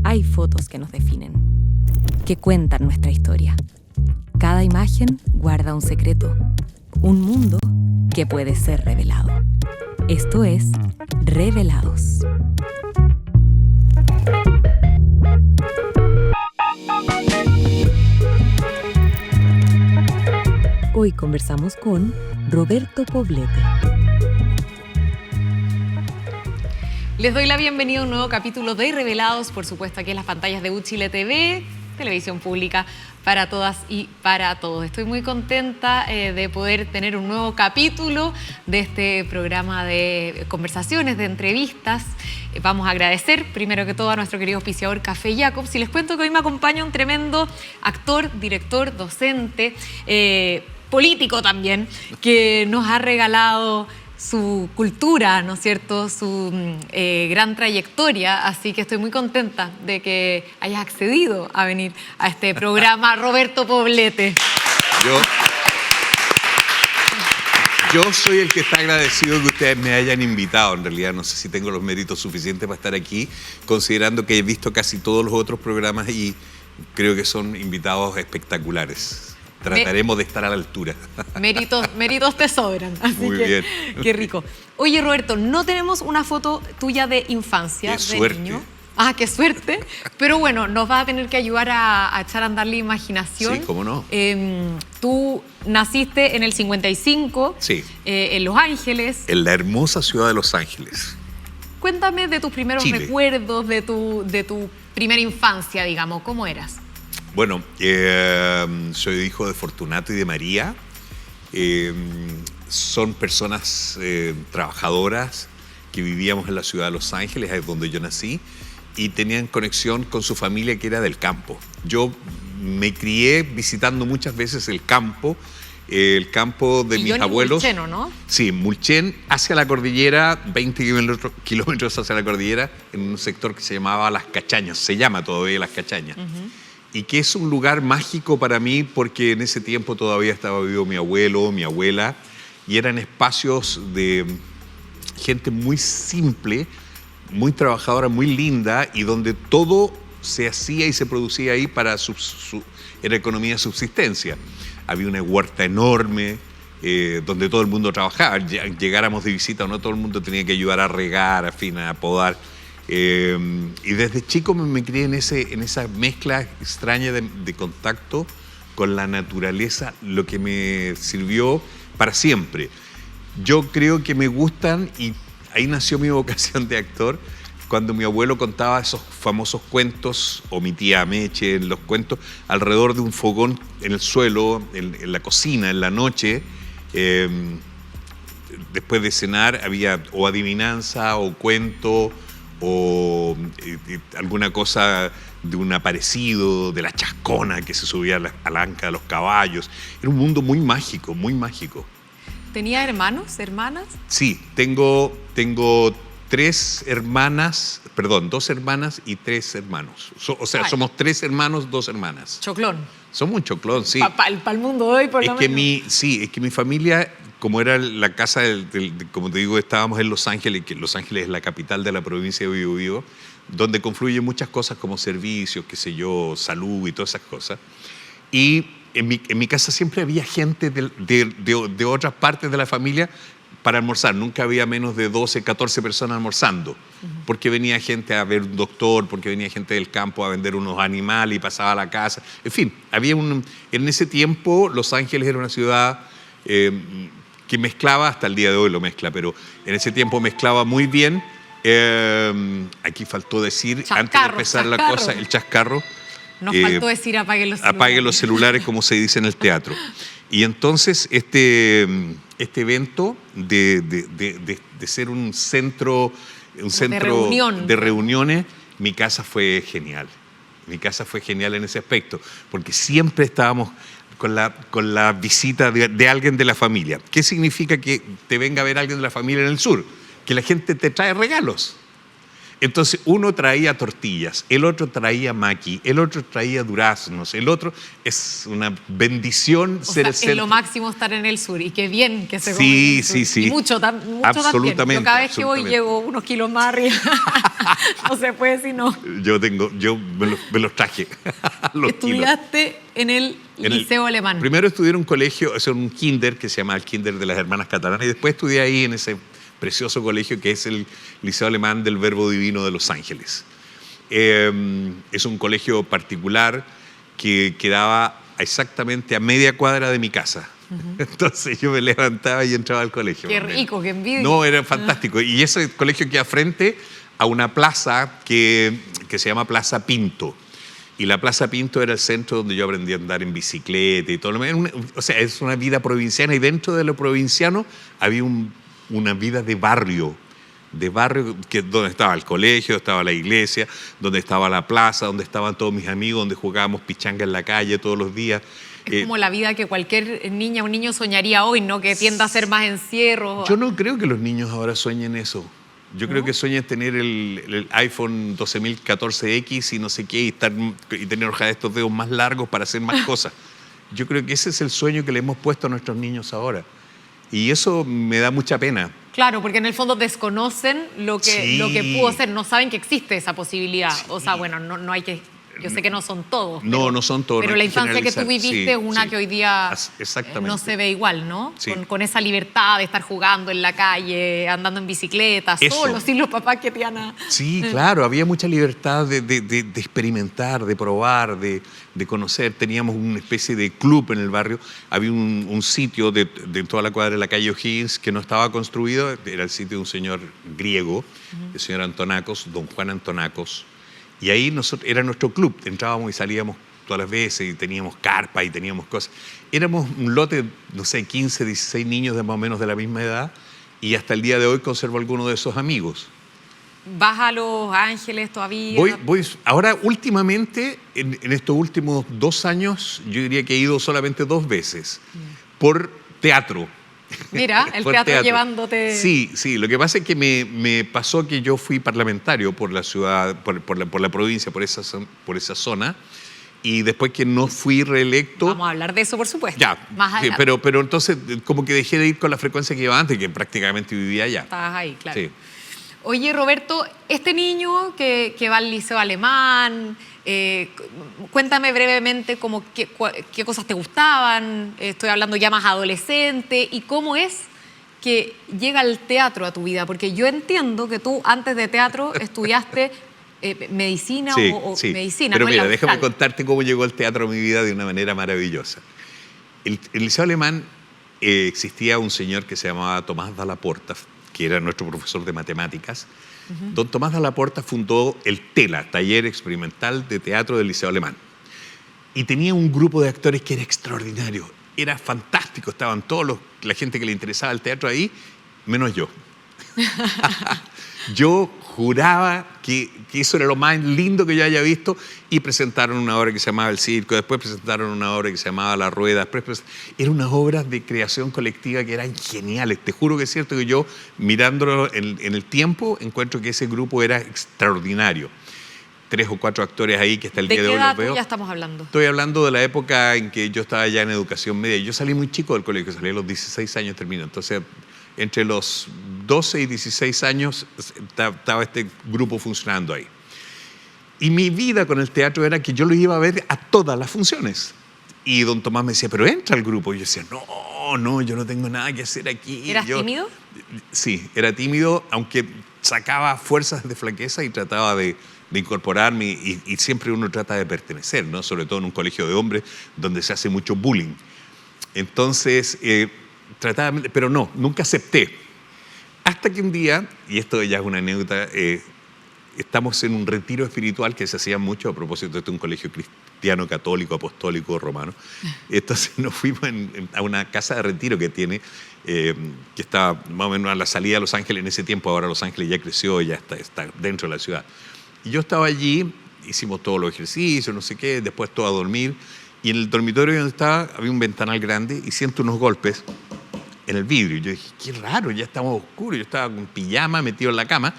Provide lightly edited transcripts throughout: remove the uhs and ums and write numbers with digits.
hay fotos que nos definen, que cuentan nuestra historia. Cada imagen guarda un secreto, un mundo que puede ser revelado. Esto es Revelados. Hoy conversamos con Roberto Poblete. Les doy la bienvenida a un nuevo capítulo de Revelados, por supuesto aquí en las pantallas de Chile TV, televisión pública para todas y para todos. Estoy muy contenta de poder tener un nuevo capítulo de este programa de conversaciones, de entrevistas. Vamos a agradecer primero que todo a nuestro querido auspiciador Café Jacobs. Y les cuento que hoy me acompaña un tremendo actor, director, docente, político también, que nos ha regalado su cultura, ¿no es cierto?, su gran trayectoria, así que estoy muy contenta de que hayas accedido a venir a este programa. Roberto Poblete. Yo soy el que está agradecido que ustedes me hayan invitado. En realidad no sé si tengo los méritos suficientes para estar aquí, considerando que he visto casi todos los otros programas y creo que son invitados espectaculares. Trataremos de estar a la altura. Méritos te sobran, así Muy que bien. qué rico. Oye, Roberto, no tenemos una foto tuya de infancia, Qué de suerte. niño. Ah, qué suerte. Pero bueno, nos vas a tener que ayudar a echar a andar la imaginación. Sí, cómo no. Tú naciste en el 55, Sí. En Los Ángeles. En la hermosa ciudad de Los Ángeles. Cuéntame de tus primeros Chile. recuerdos, de tu primera infancia, digamos. ¿Cómo eras? Bueno, soy hijo de Fortunato y de María. Son personas trabajadoras que vivíamos en la ciudad de Los Ángeles, es donde yo nací, y tenían conexión con su familia que era del campo. Yo me crié visitando muchas veces el campo de mis abuelos. Mulcheno, ¿no? Sí, Mulchen, hacia la cordillera, 20 kilómetros hacia la cordillera, en un sector que se llamaba Las Cachañas, se llama todavía Las Cachañas. Y que es un lugar mágico para mí porque en ese tiempo todavía estaba vivo mi abuelo, mi abuela, y eran espacios de gente muy simple, muy trabajadora, muy linda, y donde todo se hacía y se producía ahí para era economía de subsistencia. Había una huerta enorme donde todo el mundo trabajaba. Llegáramos de visita o no, todo el mundo tenía que ayudar a regar, a podar. Y desde chico me crié en esa mezcla extraña de contacto con la naturaleza, lo que me sirvió para siempre. Yo creo que me gustan, y ahí nació mi vocación de actor, cuando mi abuelo contaba esos famosos cuentos, o mi tía Meche, en los cuentos, alrededor de un fogón en el suelo, en la cocina, en la noche. Después de cenar había o adivinanza o cuento, o alguna cosa de un aparecido, de la chascona que se subía a la anca de los caballos. Era un mundo muy mágico, muy mágico. ¿Tenía hermanos, hermanas? Sí, tengo 2 hermanas y 3 hermanos. Somos 3 hermanos, 2 hermanas. Choclón. Somos un choclón, sí. Para el mundo de hoy, por lo menos. Es que mi familia, como era la casa, como te digo, estábamos en Los Ángeles, que Los Ángeles es la capital de la provincia de Biobío, donde confluyen muchas cosas como servicios, qué sé yo, salud y todas esas cosas. Y en mi casa siempre había gente de otras partes de la familia para almorzar. Nunca había menos de 12, 14 personas almorzando, porque venía gente a ver un doctor, porque venía gente del campo a vender unos animales y pasaba a la casa. En fin, en ese tiempo Los Ángeles era una ciudad que mezclaba, hasta el día de hoy lo mezcla, pero en ese tiempo mezclaba muy bien. Aquí faltó decir, antes de empezar la cosa, el chascarro. Nos faltó decir apaguen los celulares. Apaguen los celulares, como se dice en el teatro. Y entonces este evento de ser un centro de reuniones, mi casa fue genial. Mi casa fue genial en ese aspecto, porque siempre estábamos con la visita de alguien de la familia. ¿Qué significa que te venga a ver alguien de la familia en el sur? Que la gente te trae regalos. Entonces uno traía tortillas, el otro traía maqui, el otro traía duraznos, el otro... Es una bendición ser el centro. Es lo máximo estar en el sur y qué bien que se come Sí, en el sur. sí, sí. Y mucho Absolutamente. también. Yo cada vez que voy llego unos kilos más arriba. No se puede si no. Yo me los traje. Los Estudiaste en el Liceo Alemán. Primero estudié en un colegio, es un kinder que se llama el Kinder de las Hermanas Catalanas, y después estudié ahí en ese precioso colegio que es el Liceo Alemán del Verbo Divino de Los Ángeles. Es un colegio particular que quedaba exactamente a media cuadra de mi casa. Entonces yo me levantaba y entraba al colegio. Qué rico, qué envidia. No, era fantástico. Y ese colegio queda frente a una plaza que se llama Plaza Pinto. Y la Plaza Pinto era el centro donde yo aprendí a andar en bicicleta y todo lo demás. O sea, es una vida provinciana, y dentro de lo provinciano había una vida de barrio, donde estaba el colegio, estaba la iglesia, donde estaba la plaza, donde estaban todos mis amigos, donde jugábamos pichanga en la calle todos los días. Es como la vida que cualquier niña o niño soñaría hoy, ¿no? Que tienda a ser más encierro. Yo no creo que los niños ahora sueñen eso. Yo creo que sueñan tener el iPhone 12014X y no sé qué, y tener ojalá estos dedos más largos para hacer más cosas. Yo creo que ese es el sueño que le hemos puesto a nuestros niños ahora. Y eso me da mucha pena. Claro, porque en el fondo desconocen lo que pudo ser, no saben que existe esa posibilidad. Sí. O sea, bueno, no hay que... Yo sé que no son todos. No son todos. Pero la infancia que tú viviste es una que hoy día no se ve igual, ¿no? Sí. Con esa libertad de estar jugando en la calle, andando en bicicleta, solo, sin los papás que te iban a... Sí, claro, había mucha libertad de experimentar, de probar, de conocer. Teníamos una especie de club en el barrio. Había un sitio de toda la cuadra de la calle O'Higgins que no estaba construido. Era el sitio de un señor griego, el señor Antonakos, don Juan Antonakos. Y ahí era nuestro club, entrábamos y salíamos todas las veces y teníamos carpa y teníamos cosas. Éramos un lote, no sé, 15, 16 niños de más o menos de la misma edad, y hasta el día de hoy conservo algunos de esos amigos. ¿Vas a Los Ángeles todavía? Voy ahora últimamente, en estos últimos 2 años, yo diría que he ido solamente 2 veces, por teatro. Mira, el teatro llevándote... Sí, lo que pasa es que me pasó que yo fui parlamentario por la ciudad, por la provincia, por esa zona, y después que no fui reelecto... Vamos a hablar de eso, por supuesto. Ya, más adelante. Pero entonces como que dejé de ir con la frecuencia que iba antes, que prácticamente vivía allá. Estabas ahí, claro. Sí. Oye, Roberto, este niño que va al Liceo Alemán... cuéntame brevemente qué cosas te gustaban, estoy hablando ya más adolescente, y cómo es que llega el teatro a tu vida, porque yo entiendo que tú antes de teatro estudiaste medicina o medicina. Pero ¿no? mira, déjame contarte cómo llegó el teatro a mi vida de una manera maravillosa. En el Liceo Alemán existía un señor que se llamaba Tomás Dalla Porta, que era nuestro profesor de matemáticas. Don Tomás Dalla Porta fundó el TELA, Taller Experimental de Teatro del Liceo Alemán. Y tenía un grupo de actores que era extraordinario, era fantástico, estaban la gente que le interesaba el teatro ahí, menos yo. Yo juraba que eso era lo más lindo que yo haya visto, y presentaron una obra que se llamaba El Circo, después presentaron una obra que se llamaba La Rueda, eran unas obras de creación colectiva que eran geniales. Te juro que es cierto que yo, mirándolo en el tiempo, encuentro que ese grupo era extraordinario. 3 o 4 actores ahí que hasta el día de hoy los veo. ¿De qué edad ya estamos hablando? Estoy hablando de la época en que yo estaba ya en educación media. Yo salí muy chico del colegio, salí a los 16 años, terminé. Entonces, entre los 12 y 16 años estaba este grupo funcionando ahí. Y mi vida con el teatro era que yo lo iba a ver a todas las funciones. Y don Tomás me decía, pero entra al grupo. Y yo decía, no, yo no tengo nada que hacer aquí. ¿Eras tímido? Sí, era tímido, aunque sacaba fuerzas de flaqueza y trataba de incorporarme, y siempre uno trata de pertenecer, ¿no? Sobre todo en un colegio de hombres donde se hace mucho bullying. Entonces, trataba, pero nunca acepté. Hasta que un día, y esto ya es una anécdota, estamos en un retiro espiritual que se hacía mucho a propósito de un colegio cristiano, católico, apostólico, romano. Entonces nos fuimos a una casa de retiro que tiene, que está más o menos a la salida de Los Ángeles en ese tiempo. Ahora Los Ángeles ya creció, ya está dentro de la ciudad. Y yo estaba allí, hicimos todos los ejercicios, no sé qué, después todo a dormir. Y en el dormitorio donde estaba había un ventanal grande y siento unos golpes en el vidrio. Y yo dije, qué raro, ya estamos oscuros. Yo estaba con pijama metido en la cama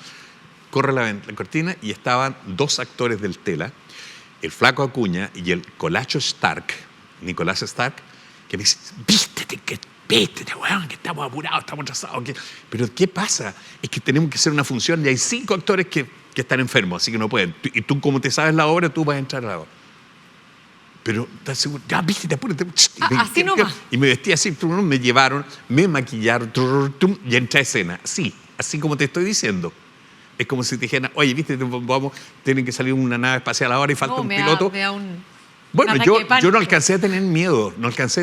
corre la cortina y estaban dos actores del Tela, el Flaco Acuña y el Colacho Stark, Nicolás Stark, que me dice, vístete, weón, que estamos apurados, estamos atrasados. Pero ¿qué pasa? Es que tenemos que hacer una función y hay 5 actores que están enfermos, así que no pueden. Y tú, como te sabes la obra, tú vas a entrar a la obra. Pero, ¿estás seguro? Ya, vístete, apúrate. Así nomás. Y me vestí así, me llevaron, me maquillaron, y entré a escena. Sí, así como te estoy diciendo. Es como si te dijeran, oye, viste, tienen que salir una nave espacial ahora y falta un piloto. Bueno, yo no alcancé a tener miedo,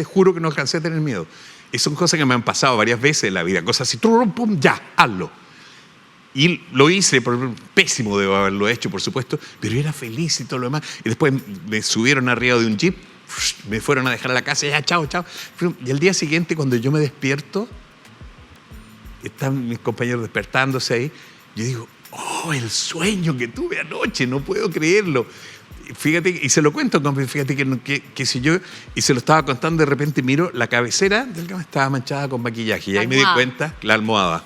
juro que no alcancé a tener miedo. Y son cosas que me han pasado varias veces en la vida, cosas así, pum, ya, hazlo. Y lo hice, pésimo debo haberlo hecho, por supuesto, pero era feliz y todo lo demás. Y después me subieron arriba de un jeep, me fueron a dejar a la casa, ya, chao. Y al día siguiente, cuando yo me despierto, están mis compañeros despertándose ahí, yo digo, oh, el sueño que tuve anoche, no puedo creerlo. Fíjate, y se lo cuento, fíjate que si yo, y se lo estaba contando, de repente miro la cabecera del cama estaba manchada con maquillaje, y ahí me di cuenta, la almohada,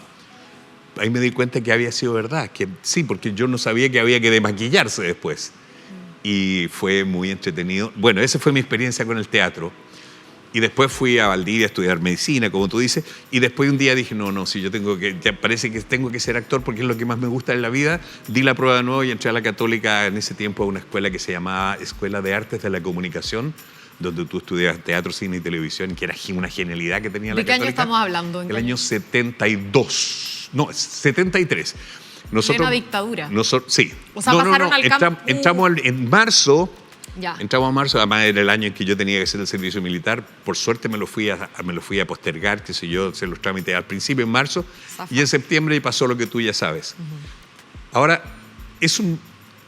ahí me di cuenta que había sido verdad, que sí, porque yo no sabía que había que desmaquillarse después. Y fue muy entretenido. Bueno, esa fue mi experiencia con el teatro. Y después fui a Valdivia a estudiar medicina, como tú dices, y después un día dije, no, si yo parece que tengo que ser actor porque es lo que más me gusta en la vida, di la prueba de nuevo y entré a la Católica en ese tiempo a una escuela que se llamaba Escuela de Artes de la Comunicación, donde tú estudias teatro, cine y televisión, que era una genialidad que tenía la Católica. ¿De qué año estamos hablando? El año 72, no, 73. Nosotros, plena dictadura. Sí. O sea, pasaron al campo. Entramos en marzo. Ya. Entramos a marzo, además era el año en que yo tenía que hacer el servicio militar. Por suerte me lo fui a postergar, qué sé yo, hacer los trámites al principio en marzo. Y en septiembre pasó lo que tú ya sabes. Ahora,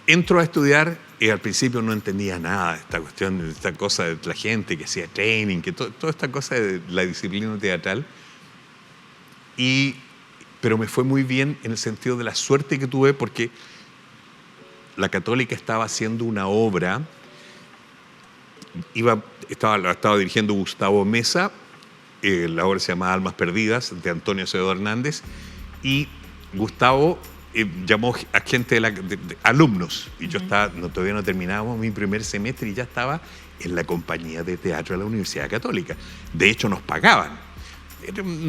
entro a estudiar y al principio no entendía nada de esta cuestión, de esta cosa de la gente que hacía training, que toda esta cosa de la disciplina teatral. Pero me fue muy bien en el sentido de la suerte que tuve porque la Católica estaba haciendo una obra. Estaba dirigiendo Gustavo Mesa, la obra se llama Almas Perdidas, de Antonio Acevedo Hernández, y Gustavo llamó a gente de alumnos, y yo todavía no terminábamos mi primer semestre y ya estaba en la compañía de teatro de la Universidad Católica. De hecho, nos pagaban.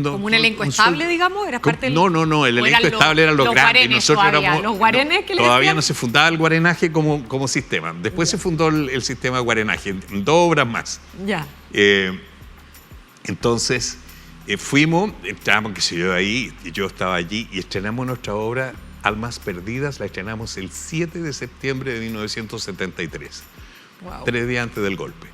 ¿Como un elenco estable, digamos? ¿Era parte del... No, el elenco estable eran los grandes. Nosotros éramos, ¿los guarenes que le todavía decían? no se fundaba el guarenaje como sistema. Después se fundó el sistema de guarenaje, en 2 obras más. Ya. Entonces, entramos, qué sé yo, ahí, y yo estaba allí, y estrenamos nuestra obra Almas Perdidas, la estrenamos el 7 de septiembre de 1973. Wow. 3 días antes del golpe.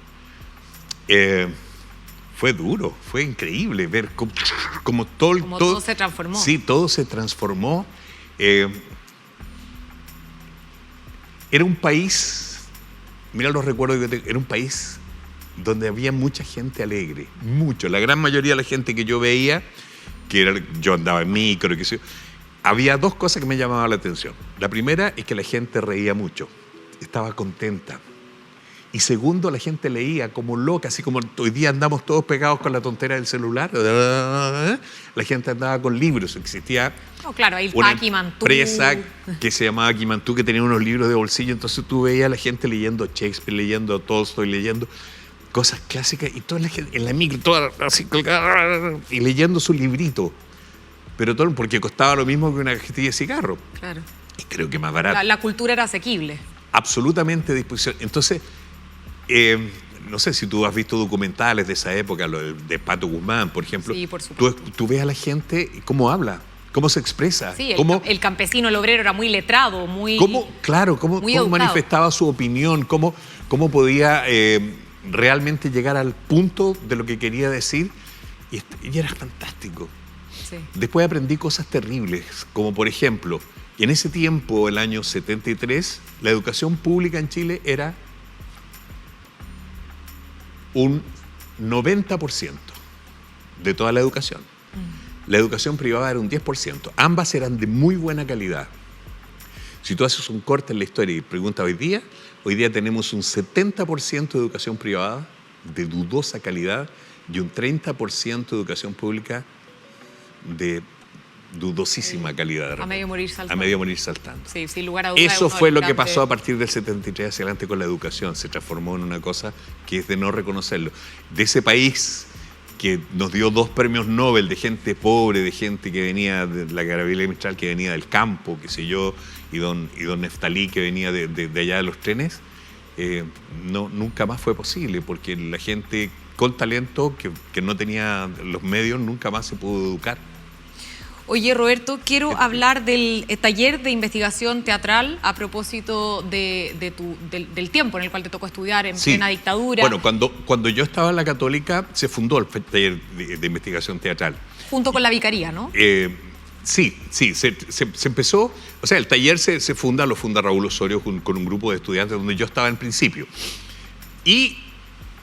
Fue duro, fue increíble ver cómo todo se transformó. Sí, todo se transformó. Era un país, mira los recuerdos que tengo, era un país donde había mucha gente alegre, mucho. La gran mayoría de la gente que yo veía, yo andaba en micro, qué sé yo, había 2 cosas que me llamaban la atención. La primera es que la gente reía mucho, estaba contenta. Y segundo, la gente leía como loca, así como hoy día andamos todos pegados con la tontera del celular. La gente andaba con libros. Existía claro, ahí una Quimantú. Empresa que se llamaba Quimantú, que tenía unos libros de bolsillo. Entonces tú veías a la gente leyendo Shakespeare, leyendo Tolstoy, leyendo cosas clásicas. Y toda la gente en la micro, toda así, y leyendo su librito. Pero todo porque costaba lo mismo que una cajetilla de cigarro. Claro. Y creo que más barato. La cultura era asequible. Absolutamente a disposición. Entonces... no sé si tú has visto documentales de esa época, lo de Pato Guzmán, por ejemplo. Sí, por supuesto. Tú ves a la gente cómo habla, cómo se expresa. Sí, el campesino, el obrero era muy letrado, muy cómo manifestaba su opinión, cómo podía realmente llegar al punto de lo que quería decir. Y era fantástico. Sí. Después aprendí cosas terribles, como por ejemplo, en ese tiempo, el año 73, la educación pública en Chile era un 90% de toda la educación. La educación privada era un 10%. Ambas eran de muy buena calidad. Si tú haces un corte en la historia y preguntas hoy día tenemos un 70% de educación privada de dudosa calidad y un 30% de educación pública de dudosísima calidad. A medio morir saltando. A medio morir saltando. Sí, sin lugar a dudas. Eso fue lo que pasó a partir del 73 hacia adelante con la educación. Se transformó en una cosa que es de no reconocerlo. De ese país que nos dio 2 premios Nobel de gente pobre, de gente que venía de la Gabriela Mistral, que venía del campo, qué sé yo, y don Neftalí, que venía de allá de los trenes, nunca más fue posible, porque la gente con talento que no tenía los medios nunca más se pudo educar. Oye, Roberto, quiero hablar del taller de investigación teatral a propósito del tiempo en el cual te tocó estudiar en plena dictadura. Bueno, cuando yo estaba en la Católica se fundó el taller de investigación teatral. Junto con la vicaría, ¿no? Sí, se empezó, o sea, el taller lo funda Raúl Osorio con un grupo de estudiantes donde yo estaba en principio. Y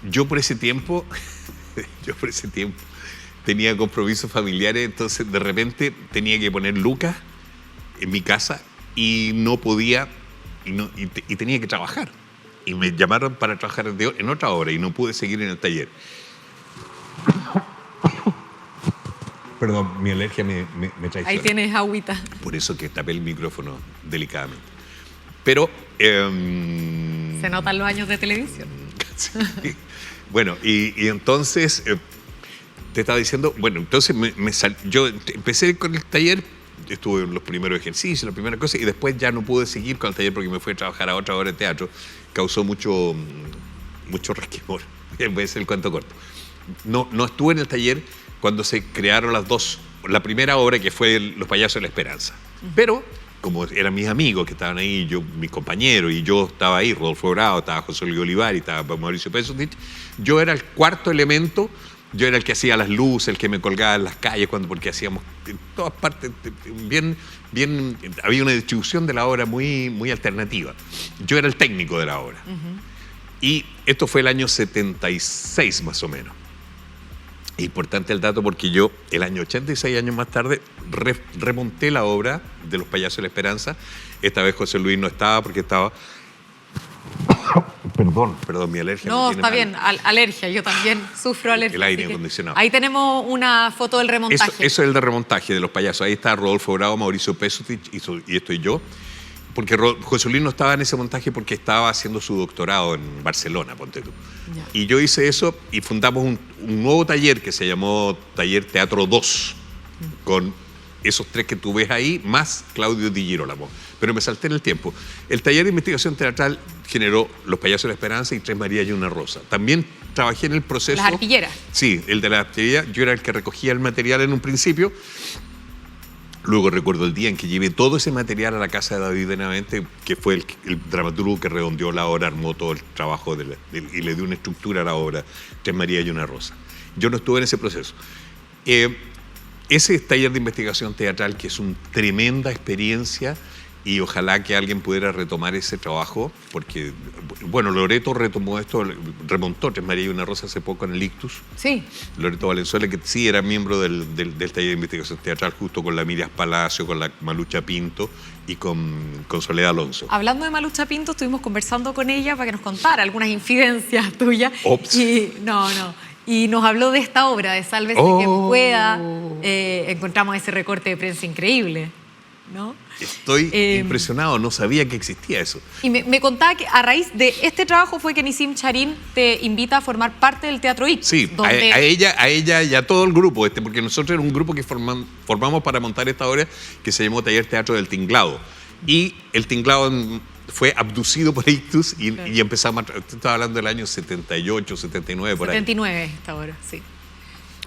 yo por ese tiempo tenía compromisos familiares, entonces de repente tenía que poner lucas en mi casa y no podía, y tenía que trabajar. Y me llamaron para trabajar en otra obra y no pude seguir en el taller. Perdón, mi alergia me traiciona. Ahí tienes agüita. Por eso que tapé el micrófono delicadamente. Pero... se notan los años de televisión. Sí. Bueno, y entonces... te estaba diciendo, bueno, entonces yo empecé con el taller, estuve en los primeros ejercicios, las primeras cosas, y después ya no pude seguir con el taller porque me fui a trabajar a otra obra de teatro. Causó mucho resquemor, voy a hacer el cuento corto. No estuve en el taller cuando se crearon la primera obra, que fue Los Payasos de la Esperanza. Pero, como eran mis amigos que estaban ahí, mis compañeros, y yo estaba ahí, Rodolfo Bravo, estaba José Luis Olivar, y estaba Mauricio Pesutich, yo era el cuarto elemento. Yo era el que hacía las luces, el que me colgaba en las calles, porque hacíamos en todas partes, había una distribución de la obra muy, muy alternativa. Yo era el técnico de la obra. Y esto fue el año 76 más o menos. Importante el dato porque yo, el año 86, años más tarde, remonté la obra de Los Payasos de la Esperanza. Esta vez José Luis no estaba porque estaba... Perdón, mi alergia. No, está bien, alergia, yo también sufro alergia. El aire acondicionado. Ahí tenemos una foto del remontaje. Eso es el de remontaje de Los Payasos. Ahí está Rodolfo Bravo, Mauricio Pesutich y estoy yo. Porque José Luis no estaba en ese montaje porque estaba haciendo su doctorado en Barcelona, ponte tú. Ya. Y yo hice eso y fundamos un nuevo taller que se llamó Taller Teatro 2, con esos 3 que tú ves ahí, más Claudio Di Girolamo. Pero me salté en el tiempo. El taller de investigación teatral generó Los Payasos de la Esperanza y Tres Marías y una Rosa. También trabajé en el proceso... ¿Las arpilleras? Sí, el de la arpillería. Yo era el que recogía el material en un principio. Luego recuerdo el día en que llevé todo ese material a la casa de David Benavente, que fue el dramaturgo que redondeó la obra, armó todo el trabajo y le dio una estructura a la obra, Tres Marías y una Rosa. Yo no estuve en ese proceso. Ese taller de investigación teatral, que es una tremenda experiencia, y ojalá que alguien pudiera retomar ese trabajo, porque, bueno, Loreto remontó Tres Marías y una Rosa hace poco en el Ictus. Sí. Loreto Valenzuela, que sí era miembro del taller de investigación teatral, justo con la Mirias Palacio, con la Malucha Pinto y con Soledad Alonso. Hablando de Malucha Pinto, estuvimos conversando con ella para que nos contara algunas infidencias tuyas. Ops. Y nos habló de esta obra, de Sálvese quien pueda. Encontramos ese recorte de prensa increíble, ¿no? Estoy impresionado, no sabía que existía eso. Y me contaba que a raíz de este trabajo fue que Nissim Charín te invita a formar parte del Teatro Ictus. Sí, donde... a ella y a todo el grupo, porque nosotros era un grupo que formamos para montar esta obra que se llamó Taller Teatro del Tinglado. Y el Tinglado fue abducido por Ictus y empezamos estaba hablando del año 78, 79, por ahí. 79 esta obra, sí.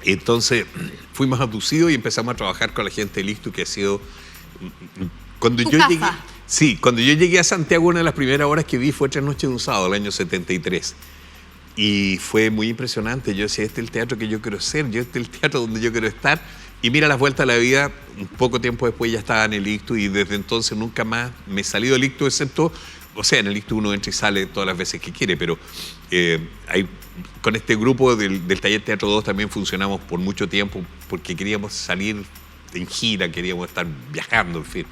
Entonces fuimos abducidos y empezamos a trabajar con la gente del Ictus, que ha sido... Cuando yo llegué a Santiago, una de las primeras obras que vi fue Tres Noches de un Sábado, el año 73. Y fue muy impresionante. Yo decía, este es el teatro que yo quiero ser, este es el teatro donde yo quiero estar. Y mira las vueltas de la vida, un poco tiempo después ya estaba en el Ictus y desde entonces nunca más me he salido del Ictus, excepto, o sea, en el Ictus uno entra y sale todas las veces que quiere, pero con este grupo del Taller Teatro 2 también funcionamos por mucho tiempo porque queríamos salir en gira, queríamos estar viajando, en fin.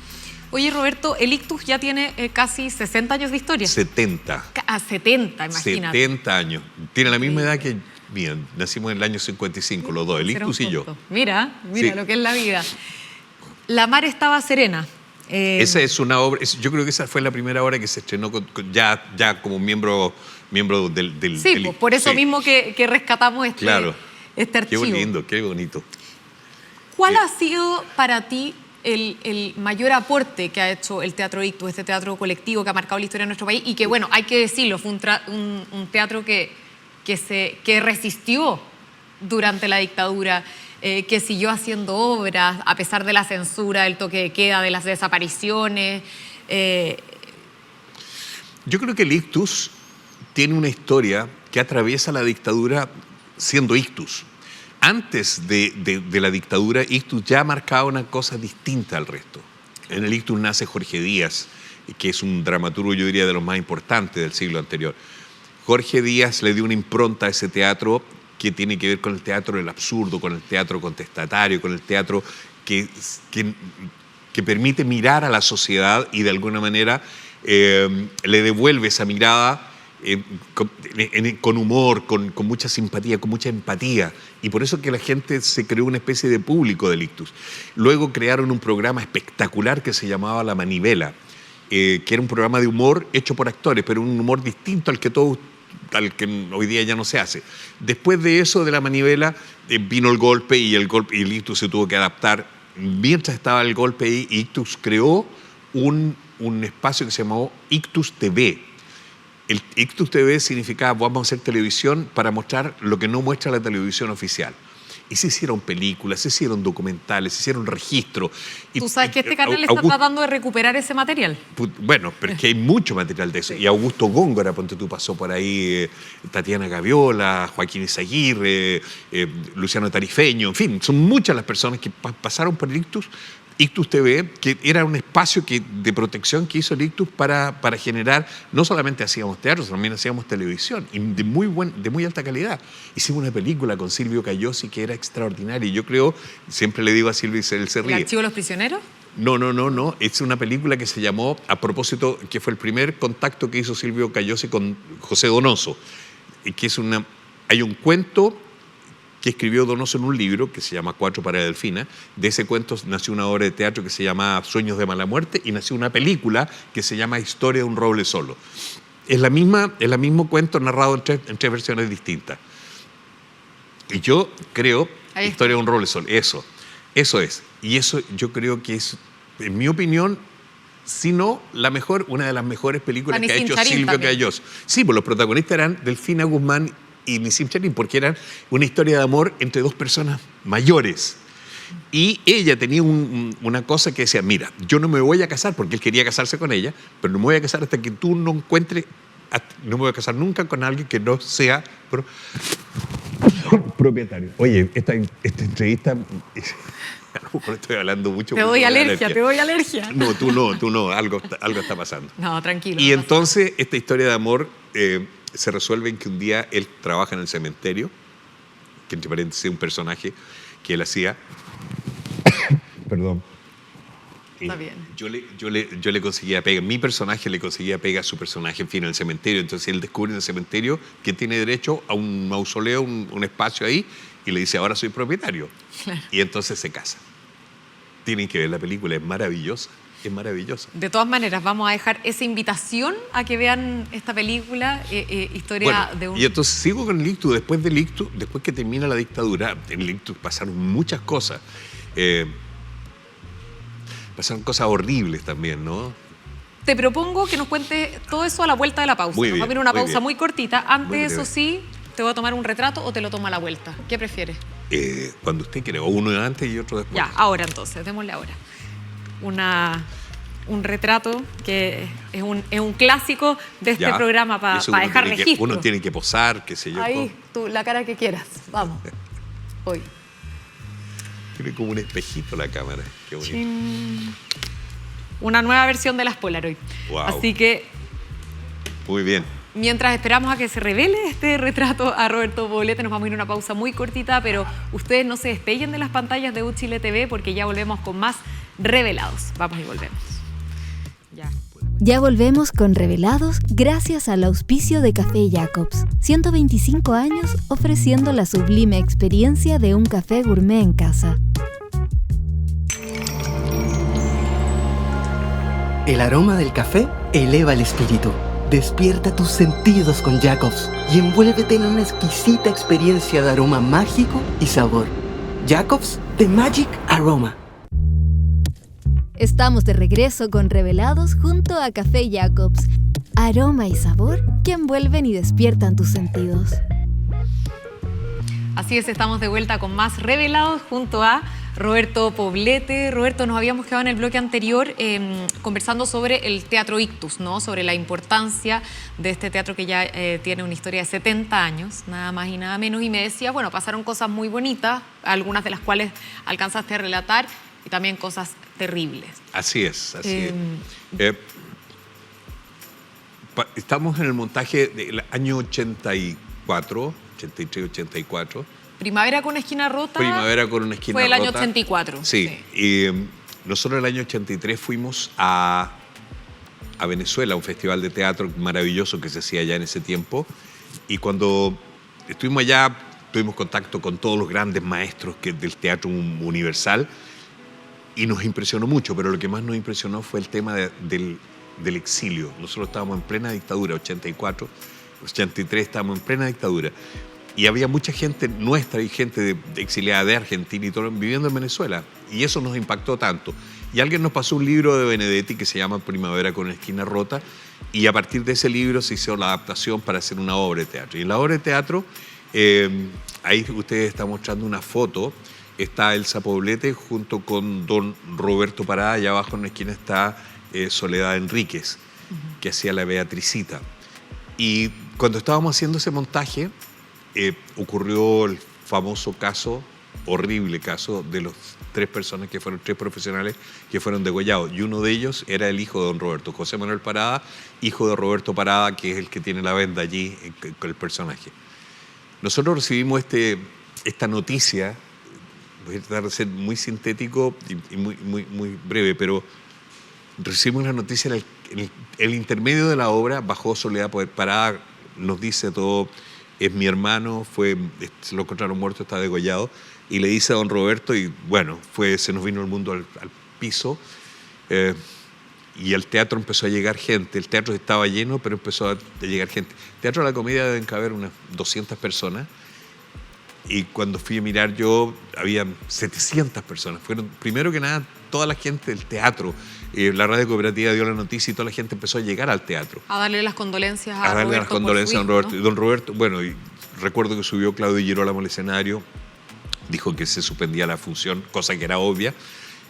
Oye, Roberto, el Ictus ya tiene casi 60 años de historia. 70. 70, imagínate. 70 años. Tiene la misma edad que mía. Nacimos en el año 55, los dos, el Ictus y yo. Mira sí. Lo que es la vida. La mar estaba serena. Esa es una obra, yo creo que esa fue la primera obra que se estrenó ya como miembro del sí, pues, por eso sí. mismo que rescatamos Claro. este archivo. Qué lindo, qué bonito. ¿Cuál ha sido para ti el mayor aporte que ha hecho el Teatro Ictus, este teatro colectivo que ha marcado la historia de nuestro país y que, bueno, hay que decirlo, fue un teatro que resistió durante la dictadura, que siguió haciendo obras a pesar de la censura, del toque de queda, de las desapariciones? Yo creo que el Ictus tiene una historia que atraviesa la dictadura siendo Ictus. Antes de la dictadura, Ictus ya marcaba una cosa distinta al resto. En el Ictus nace Jorge Díaz, que es un dramaturgo, yo diría, de los más importantes del siglo anterior. Jorge Díaz le dio una impronta a ese teatro que tiene que ver con el teatro del absurdo, con el teatro contestatario, con el teatro que permite mirar a la sociedad y de alguna manera le devuelve esa mirada con humor, con mucha simpatía, con mucha empatía. Y por eso que la gente se creó una especie de público del Ictus. Luego crearon un programa espectacular que se llamaba La Manivela, que era un programa de humor hecho por actores, pero un humor distinto al que hoy día ya no se hace. Después de eso, de La Manivela, vino el golpe y el Ictus se tuvo que adaptar. Mientras estaba el golpe ahí, Ictus creó un espacio que se llamó Ictus TV. El Ictus TV significaba vamos a hacer televisión para mostrar lo que no muestra la televisión oficial. Y se hicieron películas, se hicieron documentales, se hicieron registros. Tú sabes que este canal está tratando de recuperar ese material. Bueno, pero es que hay mucho material de eso. Sí. Y Augusto Góngora, ponte tú, pasó por ahí, Tatiana Gaviola, Joaquín Izaguirre, Luciano Tarifeño, en fin, son muchas las personas que pasaron por el Ictus TV, que era un espacio de protección que hizo el Ictus para generar, no solamente hacíamos teatro, también hacíamos televisión, y de muy alta calidad. Hicimos una película con Silvio Cayosi que era extraordinaria, y yo creo, siempre le digo a Silvio y él se ríe. ¿El Archivo de los Prisioneros? No, es una película que se llamó, a propósito, que fue el primer contacto que hizo Silvio Cayosi con José Donoso, que hay un cuento que escribió Donoso en un libro que se llama Cuatro para Delfina. De ese cuento nació una obra de teatro que se llama Sueños de mala muerte y nació una película que se llama Historia de un roble solo. Es el mismo cuento narrado en tres versiones distintas. Y yo creo, Historia de un roble solo, eso es. Y eso yo creo que es, en mi opinión, si no una de las mejores películas que ha hecho Silvio Cayosi. Sí, pues los protagonistas eran Delfina Guzmán y Nissim Charín, porque era una historia de amor entre dos personas mayores. Y ella tenía una cosa que decía, mira, yo no me voy a casar, porque él quería casarse con ella, pero no me voy a casar hasta que tú no encuentres, no me voy a casar nunca con alguien que no sea propietario. Oye, esta entrevista, a lo mejor estoy hablando mucho. Te doy alergia. No, tú no, algo está pasando. No, tranquilo. Y entonces esta historia de amor se resuelve en que un día él trabaja en el cementerio, que entre paréntesis un personaje que él hacía. Perdón. Está bien. Yo le conseguía pega. Mi personaje le conseguía pega a su personaje, en fin, en el cementerio. Entonces él descubre en el cementerio que tiene derecho a un mausoleo, un espacio ahí, y le dice, ahora soy propietario. Claro. Y entonces se casa. Tienen que ver la película, es maravillosa. Es maravillosa. De todas maneras, vamos a dejar esa invitación a que vean esta película, historia de un... Y entonces sigo con el Ictus. Después que termina la dictadura, en el Ictus pasaron muchas cosas. Pasaron cosas horribles también, ¿no? Te propongo que nos cuentes todo eso a la vuelta de la pausa. Nos va a venir una pausa muy cortita. Antes, eso sí, ¿te voy a tomar un retrato o te lo tomo a la vuelta? ¿Qué prefieres? Cuando usted quiera, o uno antes y otro después. Ya, ahora entonces, démosle ahora. Un retrato que es un clásico de este programa para dejar registro. Uno tiene que posar, qué sé yo. Ahí, tú, la cara que quieras. Vamos. Hoy. Tiene como un espejito la cámara. Qué bonito. Una nueva versión de las Polaroid. Wow. Así que... Muy bien. Mientras esperamos a que se revele este retrato a Roberto Poblete, nos vamos a ir a una pausa muy cortita, pero ustedes no se despeguen de las pantallas de UChile TV porque ya volvemos con más Revelados. Vamos y volvemos. Ya volvemos con Revelados gracias al auspicio de Café Jacobs. 125 años ofreciendo la sublime experiencia de un café gourmet en casa. El aroma del café eleva el espíritu. Despierta tus sentidos con Jacobs y envuélvete en una exquisita experiencia de aroma mágico y sabor. Jacobs, The Magic Aroma. Estamos de regreso con Revelados junto a Café Jacobs. Aroma y sabor que envuelven y despiertan tus sentidos. Así es, estamos de vuelta con más Revelados junto a Roberto Poblete. Roberto, nos habíamos quedado en el bloque anterior conversando sobre el Teatro Ictus, ¿no? Sobre la importancia de este teatro que ya tiene una historia de 70 años, nada más y nada menos. Y me decías, bueno, pasaron cosas muy bonitas, algunas de las cuales alcanzaste a relatar, y también cosas terribles. Así es, así es. Estamos en el montaje del año 84, 83, 84. Primavera con esquina rota. Primavera con una esquina rota. Fue el año 84. Sí. Y nosotros el año 83 fuimos a Venezuela, a un festival de teatro maravilloso que se hacía allá en ese tiempo. Y cuando estuvimos allá, tuvimos contacto con todos los grandes maestros del teatro universal y nos impresionó mucho, pero lo que más nos impresionó fue el tema del exilio. Nosotros estábamos en plena dictadura, 84, 83 estábamos en plena dictadura. Y había mucha gente nuestra y gente exiliada de Argentina y todo viviendo en Venezuela. Y eso nos impactó tanto. Y alguien nos pasó un libro de Benedetti que se llama Primavera con esquina rota. Y a partir de ese libro se hizo la adaptación para hacer una obra de teatro. Y en la obra de teatro, ahí ustedes están mostrando una foto. Está Elsa Poblete junto con don Roberto Parada. Allá abajo en la esquina está Soledad Enríquez, que hacía la Beatricita. Y cuando estábamos haciendo ese montaje, ocurrió el famoso caso, horrible caso, de los 3 personas que fueron 3 profesionales que fueron degollados. Y uno de ellos era el hijo de don Roberto, José Manuel Parada, hijo de Roberto Parada, que es el que tiene la venda allí con el personaje. Nosotros recibimos esta noticia, voy a tratar de ser muy sintético y muy breve, pero recibimos la noticia en el intermedio de la obra, bajó Soledad Parada, nos dice todo. Es mi hermano, se lo encontraron muerto, está degollado, y le dice a don Roberto, y bueno, se nos vino el mundo al piso, y al teatro empezó a llegar gente. El teatro estaba lleno, pero empezó a llegar gente. El Teatro de la Comedia deben caber unas 200 personas, y cuando fui a mirar yo, había 700 personas. Fueron, primero que nada, toda la gente del teatro. La radio cooperativa dio la noticia y toda la gente empezó a llegar al teatro. A darle las condolencias a Roberto. A darle las condolencias a don Roberto. ¿No? Don Roberto, bueno, y recuerdo que subió Claudio Girolamo al escenario, dijo que se suspendía la función, cosa que era obvia,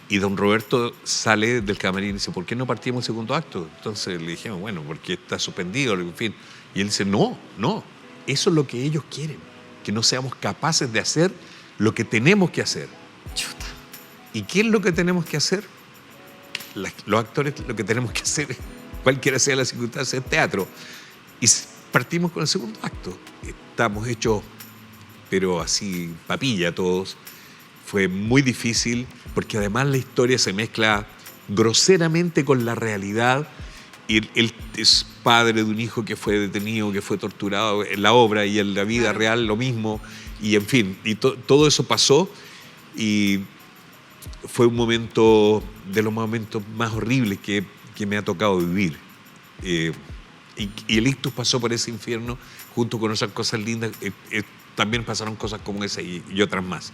y don Roberto sale del camarín y dice, ¿por qué no partimos el segundo acto? Entonces le dijimos, bueno, porque está suspendido, en fin. Y él dice, no, eso es lo que ellos quieren, que no seamos capaces de hacer lo que tenemos que hacer. Chuta. ¿Y qué es lo que tenemos que hacer? Los actores lo que tenemos que hacer, cualquiera sea la circunstancia, es teatro. Y partimos con el segundo acto. Estamos hechos, pero así, papilla todos. Fue muy difícil, porque además la historia se mezcla groseramente con la realidad. Y él es padre de un hijo que fue detenido, que fue torturado en la obra, y en la vida real lo mismo. Y en fin, y todo eso pasó, y fue un momento de los momentos más horribles que me ha tocado vivir. Y el Ictus pasó por ese infierno junto con otras cosas lindas. También pasaron cosas como esa y otras más.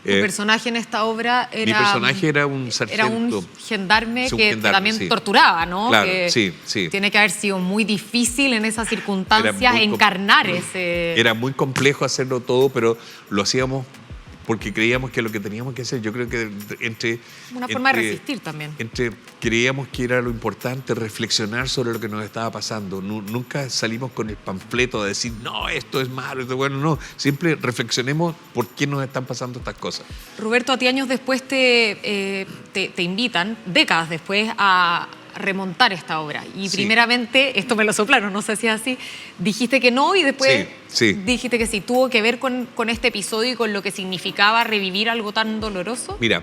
Tu personaje en esta obra era... Mi personaje era un sargento. Era un gendarme que también torturaba, ¿no? Claro, que sí. Tiene que haber sido muy difícil en esas circunstancias encarnar ese... Era muy complejo hacerlo todo, pero lo hacíamos porque creíamos que lo que teníamos que hacer, yo creo que una forma de resistir también. Creíamos que era lo importante, reflexionar sobre lo que nos estaba pasando. Nunca salimos con el panfleto de decir, no, esto es malo, esto es bueno, no. Siempre reflexionemos por qué nos están pasando estas cosas. Roberto, a ti años después te invitan, décadas después, a remontar esta obra. Y primeramente, esto me lo soplaron, no sé si es así, dijiste que no y después dijiste que sí. ¿Tuvo que ver con este episodio y con lo que significaba revivir algo tan doloroso? Mira,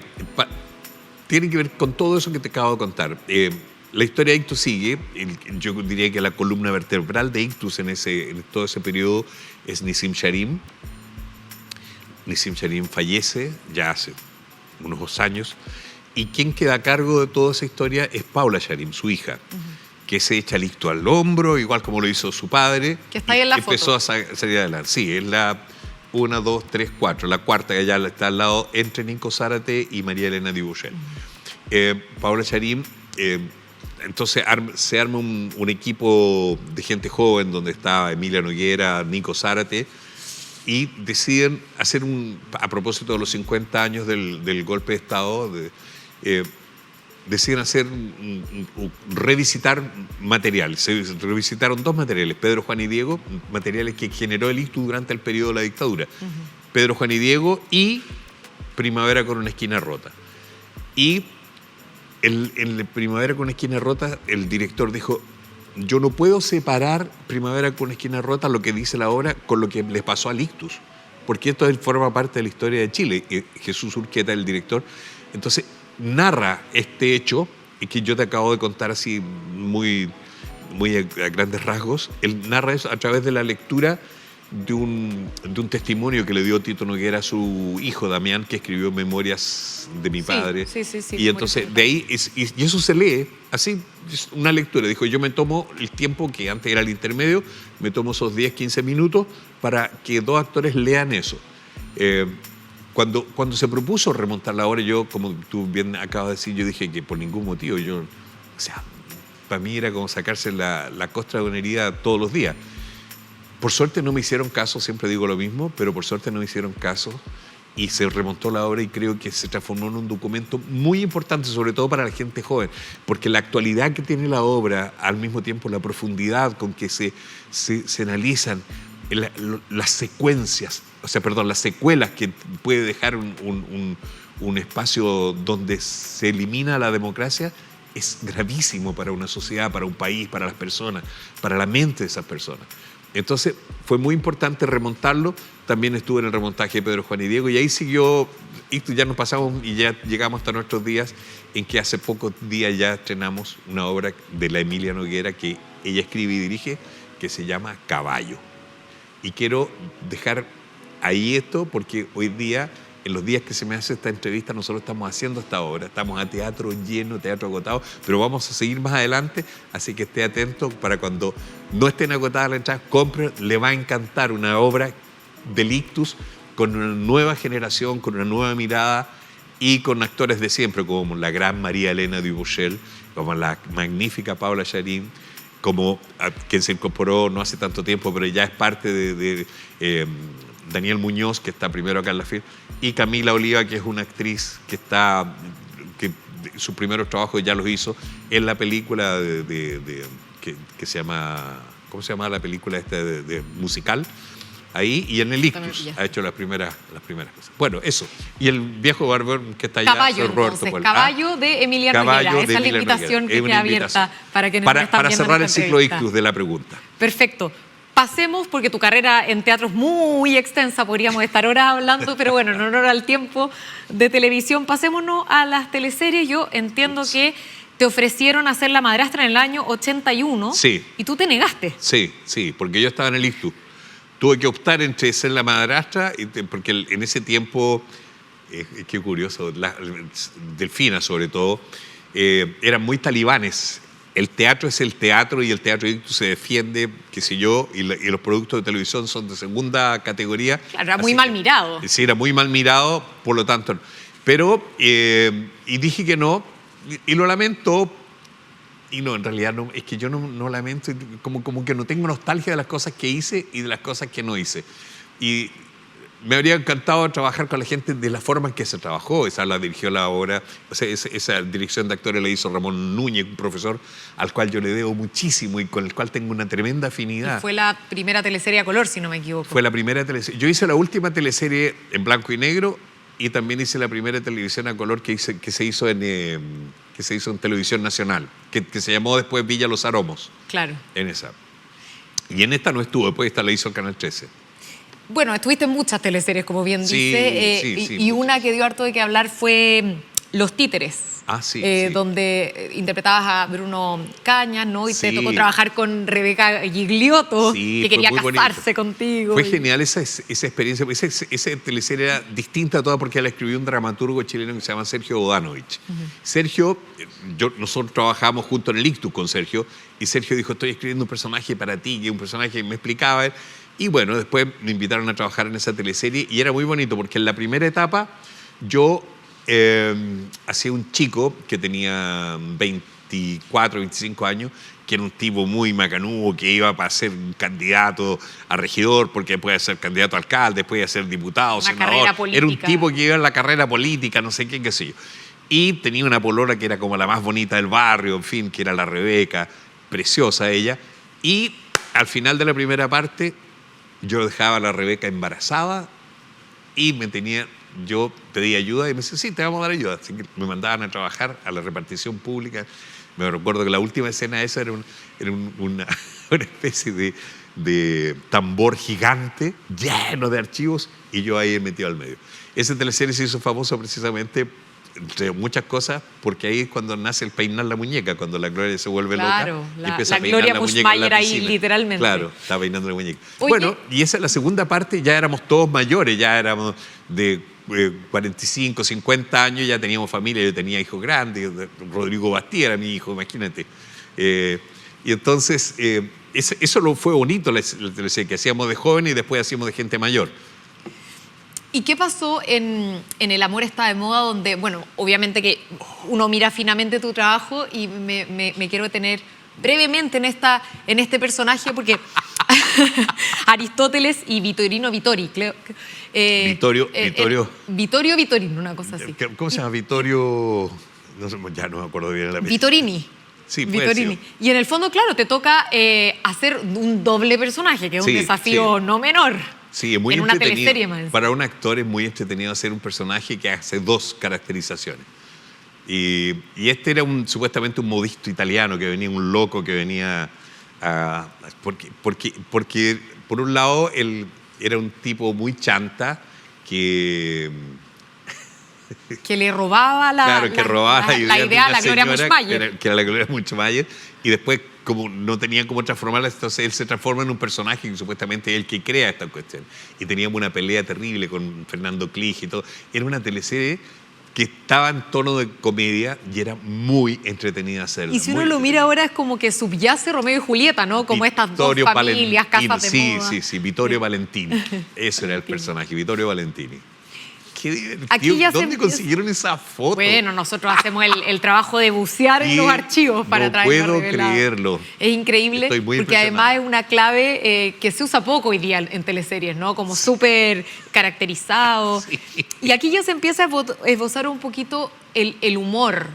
tiene que ver con todo eso que te acabo de contar. La historia de Ictus sigue. Yo diría que la columna vertebral de Ictus en todo ese periodo es Nissim Sharim. Nissim Sharim fallece ya hace unos 2 años. Y quien queda a cargo de toda esa historia es Paula Sharim, su hija, que se echa el ictus al hombro, igual como lo hizo su padre. Que está ahí en la empezó foto. a salir adelante. Sí, es la 1, 2, 3, 4. La cuarta que ya está al lado entre Nico Zárate y María Elena Dubuchel. Paula Sharim, entonces se arma un equipo de gente joven donde está Emilia Noguera, Nico Zárate, y deciden hacer a propósito de los 50 años del golpe de Estado, deciden revisitar materiales. Se revisitaron 2 materiales, Pedro, Juan y Diego, materiales que generó el ictus durante el periodo de la dictadura. Pedro, Juan y Diego y Primavera con una esquina rota. Y en Primavera con una esquina rota, el director dijo: yo no puedo separar Primavera con una esquina rota, lo que dice la obra, con lo que les pasó al ictus, porque esto forma parte de la historia de Chile. Jesús Urqueta, el director, entonces narra este hecho que yo te acabo de contar así muy a grandes rasgos. Él narra eso a través de la lectura de un testimonio que le dio Tito Noguera a su hijo Damián, que escribió Memorias de mi padre. Sí, y entonces de ahí, y eso se lee así, es una lectura. Dijo: yo me tomo el tiempo que antes era el intermedio, me tomo esos 10, 15 minutos para que 2 actores lean eso. Cuando se propuso remontar la obra, yo, como tú bien acabas de decir, yo dije que por ningún motivo, para mí era como sacarse la costra de una herida todos los días. Por suerte no me hicieron caso, siempre digo lo mismo, pero por suerte no me hicieron caso y se remontó la obra, y creo que se transformó en un documento muy importante, sobre todo para la gente joven, porque la actualidad que tiene la obra, al mismo tiempo la profundidad con que se analizan las secuencias, las secuelas que puede dejar un espacio donde se elimina la democracia, es gravísimo para una sociedad, para un país, para las personas, para la mente de esas personas. Entonces fue muy importante remontarlo. También estuve en el remontaje de Pedro, Juan y Diego, y ahí siguió, y ya nos pasamos y ya llegamos hasta nuestros días, en que hace pocos días ya estrenamos una obra de la Emilia Noguera que ella escribe y dirige, que se llama Caballo. Y quiero dejar ahí esto porque hoy día, en los días que se me hace esta entrevista, nosotros estamos haciendo esta obra, estamos a teatro lleno, teatro agotado, pero vamos a seguir más adelante, así que esté atento para cuando no estén agotadas las entradas, compren, le va a encantar una obra del ictus con una nueva generación, con una nueva mirada y con actores de siempre, como la gran María Elena Dubuchel, como la magnífica Paula Sharim, como quien se incorporó no hace tanto tiempo, pero ya es parte de Daniel Muñoz, que está primero acá en la FIL, y Camila Oliva, que es una actriz que sus primeros trabajos ya los hizo en la película que se llama, ¿cómo se llama la película esta de musical? Ahí, y en el ictus ha hecho las primeras cosas. Bueno, eso. Y el viejo barbón que está allá, Caballo, entonces, Caballo de Emilia Noguera. Esa es la invitación que queda abierta para que nos están para viendo cerrar en el esta ciclo entrevista. ictus de la pregunta. Perfecto. Pasemos, porque tu carrera en teatro es muy extensa, podríamos estar horas hablando, pero bueno, en honor al tiempo de televisión, pasémonos a las teleseries. Yo entiendo que te ofrecieron hacer La Madrastra en el año 81. Sí. Y tú te negaste. Sí, porque yo estaba en el ictus. Tuve que optar entre ser La Madrastra, porque en ese tiempo, qué curioso, Delfina sobre todo, eran muy talibanes. El teatro es el teatro y el teatro ictus se defiende, qué sé yo, y los productos de televisión son de segunda categoría. Claro, era muy mal mirado. Sí, era muy mal mirado, por lo tanto. Pero, y dije que no, y lo lamento. Y no, en realidad no, es que yo no lamento, como que no tengo nostalgia de las cosas que hice y de las cosas que no hice. Y me habría encantado trabajar con la gente de la forma en que se trabajó. Esa la dirigió la obra, o sea, esa dirección de actores la hizo Ramón Núñez, un profesor al cual yo le debo muchísimo y con el cual tengo una tremenda afinidad. Y fue la primera teleserie a color, si no me equivoco. Fue la primera teleserie. Yo hice la última teleserie en blanco y negro y también hice la primera televisión a color que se hizo en televisión nacional, que se llamó después Villa Los Aromos. Claro. En esa. Y en esta no estuve, después esta la hizo el Canal 13. Bueno, estuviste en muchas teleseries, como bien Sí, dice, sí, y una muchas. que dio harto de qué hablar fue Los Títeres. Sí, donde interpretabas a Bruno Cañas, ¿no? Y te Sí. tocó trabajar con Rebeca Gigliotto, Sí, que fue quería muy casarse bonito. contigo. Fue genial esa experiencia. Esa teleserie era distinta a toda porque la escribió un dramaturgo chileno que se llama Sergio Bodanovich. Sergio, nosotros trabajamos junto en el Ictus con Sergio, y Sergio dijo, estoy escribiendo un personaje para ti, que es un personaje que me explicaba. Y bueno, después me invitaron a trabajar en esa teleserie y era muy bonito porque en la primera etapa yo hacía un chico que tenía 24, 25 años, que era un tipo muy macanudo, que iba para ser un candidato a regidor, porque puede ser candidato a alcalde, después iba a ser diputado, Una senador. carrera política. Era un tipo que iba en la carrera política, no sé qué sé yo. Y tenía una polola que era como la más bonita del barrio, en fin, que era la Rebeca, preciosa ella. Y al final de la primera parte, yo dejaba a la Rebeca embarazada y yo pedí ayuda y me decían, sí, te vamos a dar ayuda. Así que me mandaban a trabajar a la repartición pública. Me recuerdo que la última escena de esa era una especie de tambor gigante lleno de archivos y yo ahí metido al medio. Esa teleserie se hizo famosa precisamente, entre muchas cosas, porque ahí es cuando nace el peinar la muñeca, cuando la Gloria se vuelve Claro, loca y empieza la a peinar Gloria la muñeca en la Muschmayer ahí, piscina. literalmente. Claro, está peinando la muñeca. Oye. Bueno, y esa es la segunda parte, ya éramos todos mayores, ya éramos de 45, 50 años, ya teníamos familia, yo tenía hijos grandes, Rodrigo Bastía era mi hijo, imagínate. Y entonces, eso fue bonito, la teleserie, que hacíamos de jóvenes y después hacíamos de gente mayor. ¿Y qué pasó en El amor está de moda? Donde, bueno, obviamente que uno mira finamente tu trabajo y me quiero detener brevemente en este personaje porque Aristóteles y Vitorino Vittori, Vittorio Vitorino, una cosa así. ¿Cómo se llama? Vittorio... No sé, ya no me acuerdo bien el apellido. Vittorini. Sí, puede Vittorini. ser. Y en el fondo, claro, te toca hacer un doble personaje, que es un Sí, desafío sí. no menor. Sí, es muy en una entretenido. teleserie más. Para un actor es muy entretenido hacer un personaje que hace dos caracterizaciones. Y este era supuestamente un modisto italiano, que venía un loco que venía a... Porque por un lado, él era un tipo muy chanta que le robaba la idea a la Gloria Muschmayer. Que era la Gloria Muschmayer, y después, como no tenían cómo transformarla, entonces él se transforma en un personaje que supuestamente es el que crea esta cuestión. Y teníamos una pelea terrible con Fernando Clige y todo. Era una teleserie que estaba en tono de comedia y era muy entretenida hacerla. Y si uno lo mira ahora es como que subyace Romeo y Julieta, ¿no? Como estas dos familias, casas de moda. Sí, Vittorio Valentini. Ese era el personaje, Vittorio Valentini. Qué divertido. Aquí ya ¿Dónde consiguieron esa foto? Bueno, nosotros hacemos el trabajo de bucear en los archivos para traerlo No puedo revelado. creerlo. Es increíble Estoy muy porque impresionado. además es una clave que se usa poco hoy día en teleseries, ¿no? Como súper caracterizado. Sí. Y aquí ya se empieza a esbozar un poquito el humor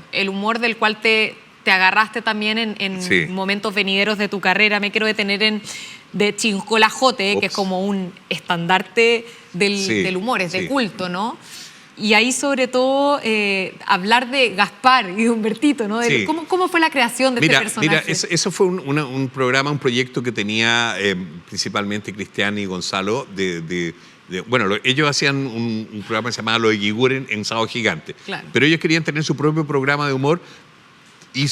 del cual te agarraste también en Sí. momentos venideros de tu carrera. Me quiero detener de Chincolajote, que es como un estandarte del humor, es de sí. culto, ¿no? Y ahí sobre todo hablar de Gaspar y de Humbertito, ¿no? Sí. ¿Cómo fue la creación de este personaje? Mira, eso fue un programa, un proyecto que tenía principalmente Cristian y Gonzalo. Bueno, ellos hacían un programa que se llamaba Lo de Guiguren en Sábado Gigante. Claro. Pero ellos querían tener su propio programa de humor y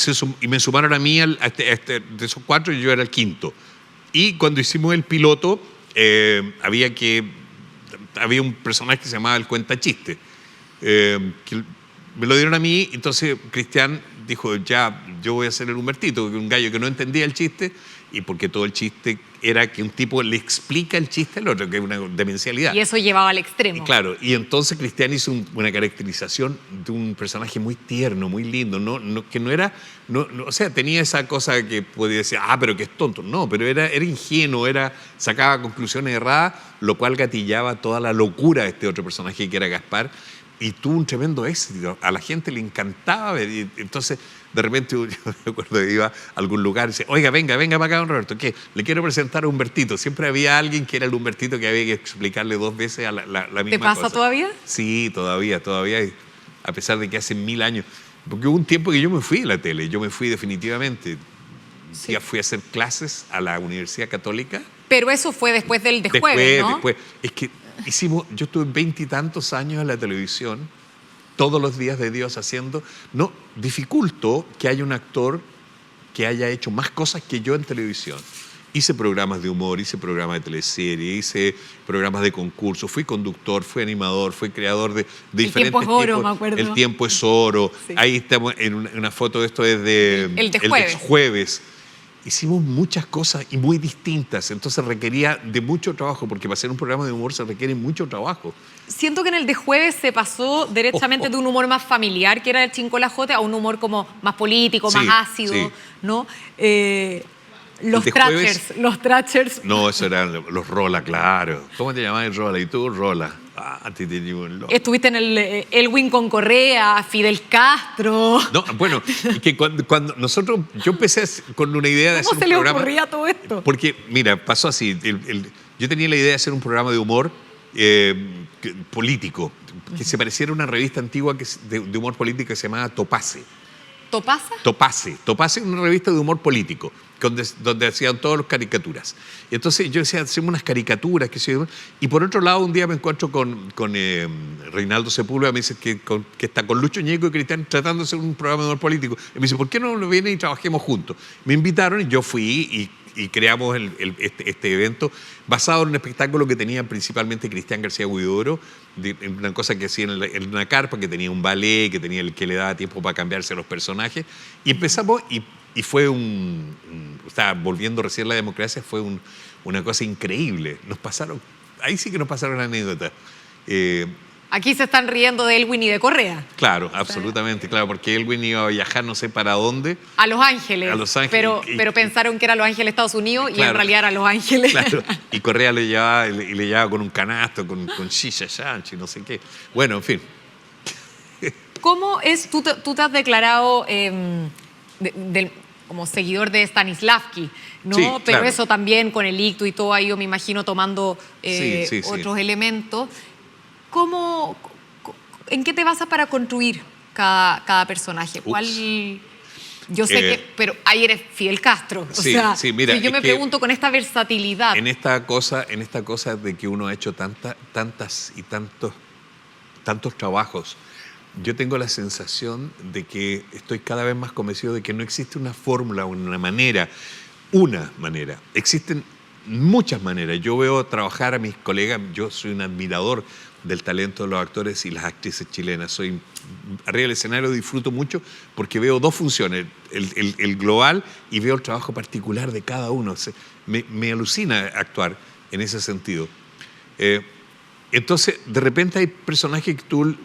me sumaron a mí de esos cuatro, y yo era el quinto. Y cuando hicimos el piloto, había un personaje que se llamaba el cuentachiste, que me lo dieron a mí. Entonces Cristian dijo, ya, yo voy a hacer el Humbertito, que un gallo que no entendía el chiste, y porque todo el chiste era que un tipo le explica el chiste al otro, que es una demencialidad. Y eso llevaba al extremo. Y claro, y entonces Cristian hizo una caracterización de un personaje muy tierno, muy lindo, que no era, o sea, tenía esa cosa que podía decir, pero que es tonto. No, pero era ingenuo, sacaba conclusiones erradas, lo cual gatillaba toda la locura de este otro personaje que era Gaspar, y tuvo un tremendo éxito. A la gente le encantaba ver. Y entonces, de repente, yo me acuerdo que iba a algún lugar y decía, oiga, venga para acá, don Roberto, ¿qué? Le quiero presentar a Humbertito. Siempre había alguien que era el Humbertito que había que explicarle 2 veces a la misma cosa. ¿Te pasa todavía? Sí, todavía, a pesar de que hace 1000 años. Porque hubo un tiempo que yo me fui de la tele, yo me fui definitivamente. Sí. Ya fui a hacer clases a la Universidad Católica. Pero eso fue después del Jueves, ¿no? Después. Es que yo estuve 20 y tantos años en la televisión todos los días de Dios haciendo. No, dificulto que haya un actor que haya hecho más cosas que yo en televisión. Hice programas de humor, hice programas de teleserie, hice programas de concurso, fui conductor, fui animador, fui creador de diferentes tiempo es oro, tipos. me acuerdo. El tiempo es oro. Sí. Ahí estamos en una foto, esto es de El de jueves. jueves. Hicimos muchas cosas y muy distintas, entonces requería de mucho trabajo, porque para hacer un programa de humor se requiere mucho trabajo. Siento que en el de jueves se pasó derechamente de un humor más familiar, que era el Chincolajote, a un humor como más político, Sí, más ácido, sí. ¿no? de jueves? Los Trachers. No, eso eran los Rola, claro. ¿Cómo te llamabas Rola? ¿Y tú, Rola? Ah, te tenía un loco. Estuviste en el Elwin con Correa, Fidel Castro. No, bueno, y que cuando nosotros, yo empecé con una idea de hacer ¿Cómo un se le programa. ocurría todo esto? Porque, mira, pasó así. Yo tenía la idea de hacer un programa de humor político, que se pareciera a una revista antigua de humor político que se llamaba Topase. ¿Topasa? Topase es una revista de humor político, donde hacían todas las caricaturas. Y entonces yo decía, hacemos unas caricaturas, qué sé yo. Y por otro lado, un día me encuentro con Reinaldo Sepúlveda, me dice que está con Lucho Ñeco y Cristian tratando de hacer un programa de humor político. Y me dice, ¿por qué no vienen y trabajemos juntos? Me invitaron y yo fui y creamos este evento basado en un espectáculo que tenía principalmente Cristian García Huidobro, una cosa que hacía en una carpa, que tenía un ballet, que tenía el que le daba tiempo para cambiarse los personajes. Y empezamos y fue volviendo recién la democracia, fue una cosa increíble. Ahí sí que nos pasaron anécdotas. Aquí se están riendo de Elwin y de Correa. Claro, absolutamente, claro, porque Elwin iba a viajar no sé para dónde. A Los Ángeles. A Los Ángeles. Pero pensaron que era Los Ángeles, Estados Unidos, y Claro. en realidad era Los Ángeles. Claro, y Correa le llevaba con un canasto, con shisha chanchi, no sé qué. Bueno, en fin. ¿Cómo es? Tú te has declarado como seguidor de Stanislavski, ¿no? Sí, Pero claro. eso también con el ictus y todo ahí, yo me imagino tomando Sí. otros elementos. ¿En qué te basas para construir cada personaje? Yo sé que, pero ahí eres Fidel Castro. Sí, sí, mira, yo me es que pregunto con esta versatilidad. En esta cosa de que uno ha hecho tantas y tantos trabajos, yo tengo la sensación de que estoy cada vez más convencido de que no existe una fórmula, una manera. Existen muchas maneras. Yo veo trabajar a mis colegas, yo soy un admirador del talento de los actores y las actrices chilenas. Arriba del escenario disfruto mucho porque veo dos funciones, el global y veo el trabajo particular de cada uno. Me alucina actuar en ese sentido. Entonces, de repente hay personajes que tú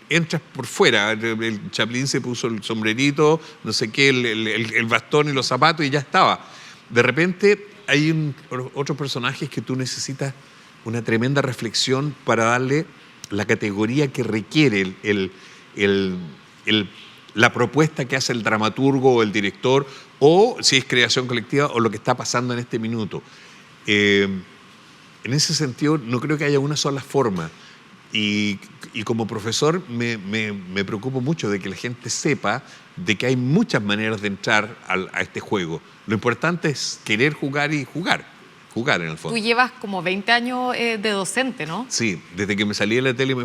entras por fuera. El Chaplin se puso el sombrerito, no sé qué, el bastón y los zapatos y ya estaba. De repente hay otros personajes que tú necesitas una tremenda reflexión para darle la categoría que requiere la propuesta que hace el dramaturgo o el director, o si es creación colectiva, o lo que está pasando en este minuto. En ese sentido, no creo que haya una sola forma. Y como profesor me preocupo mucho de que la gente sepa de que hay muchas maneras de entrar a este juego. Lo importante es querer jugar y jugar en el fondo. Tú llevas como 20 años de docente, ¿no? Sí, desde que me salí de la tele,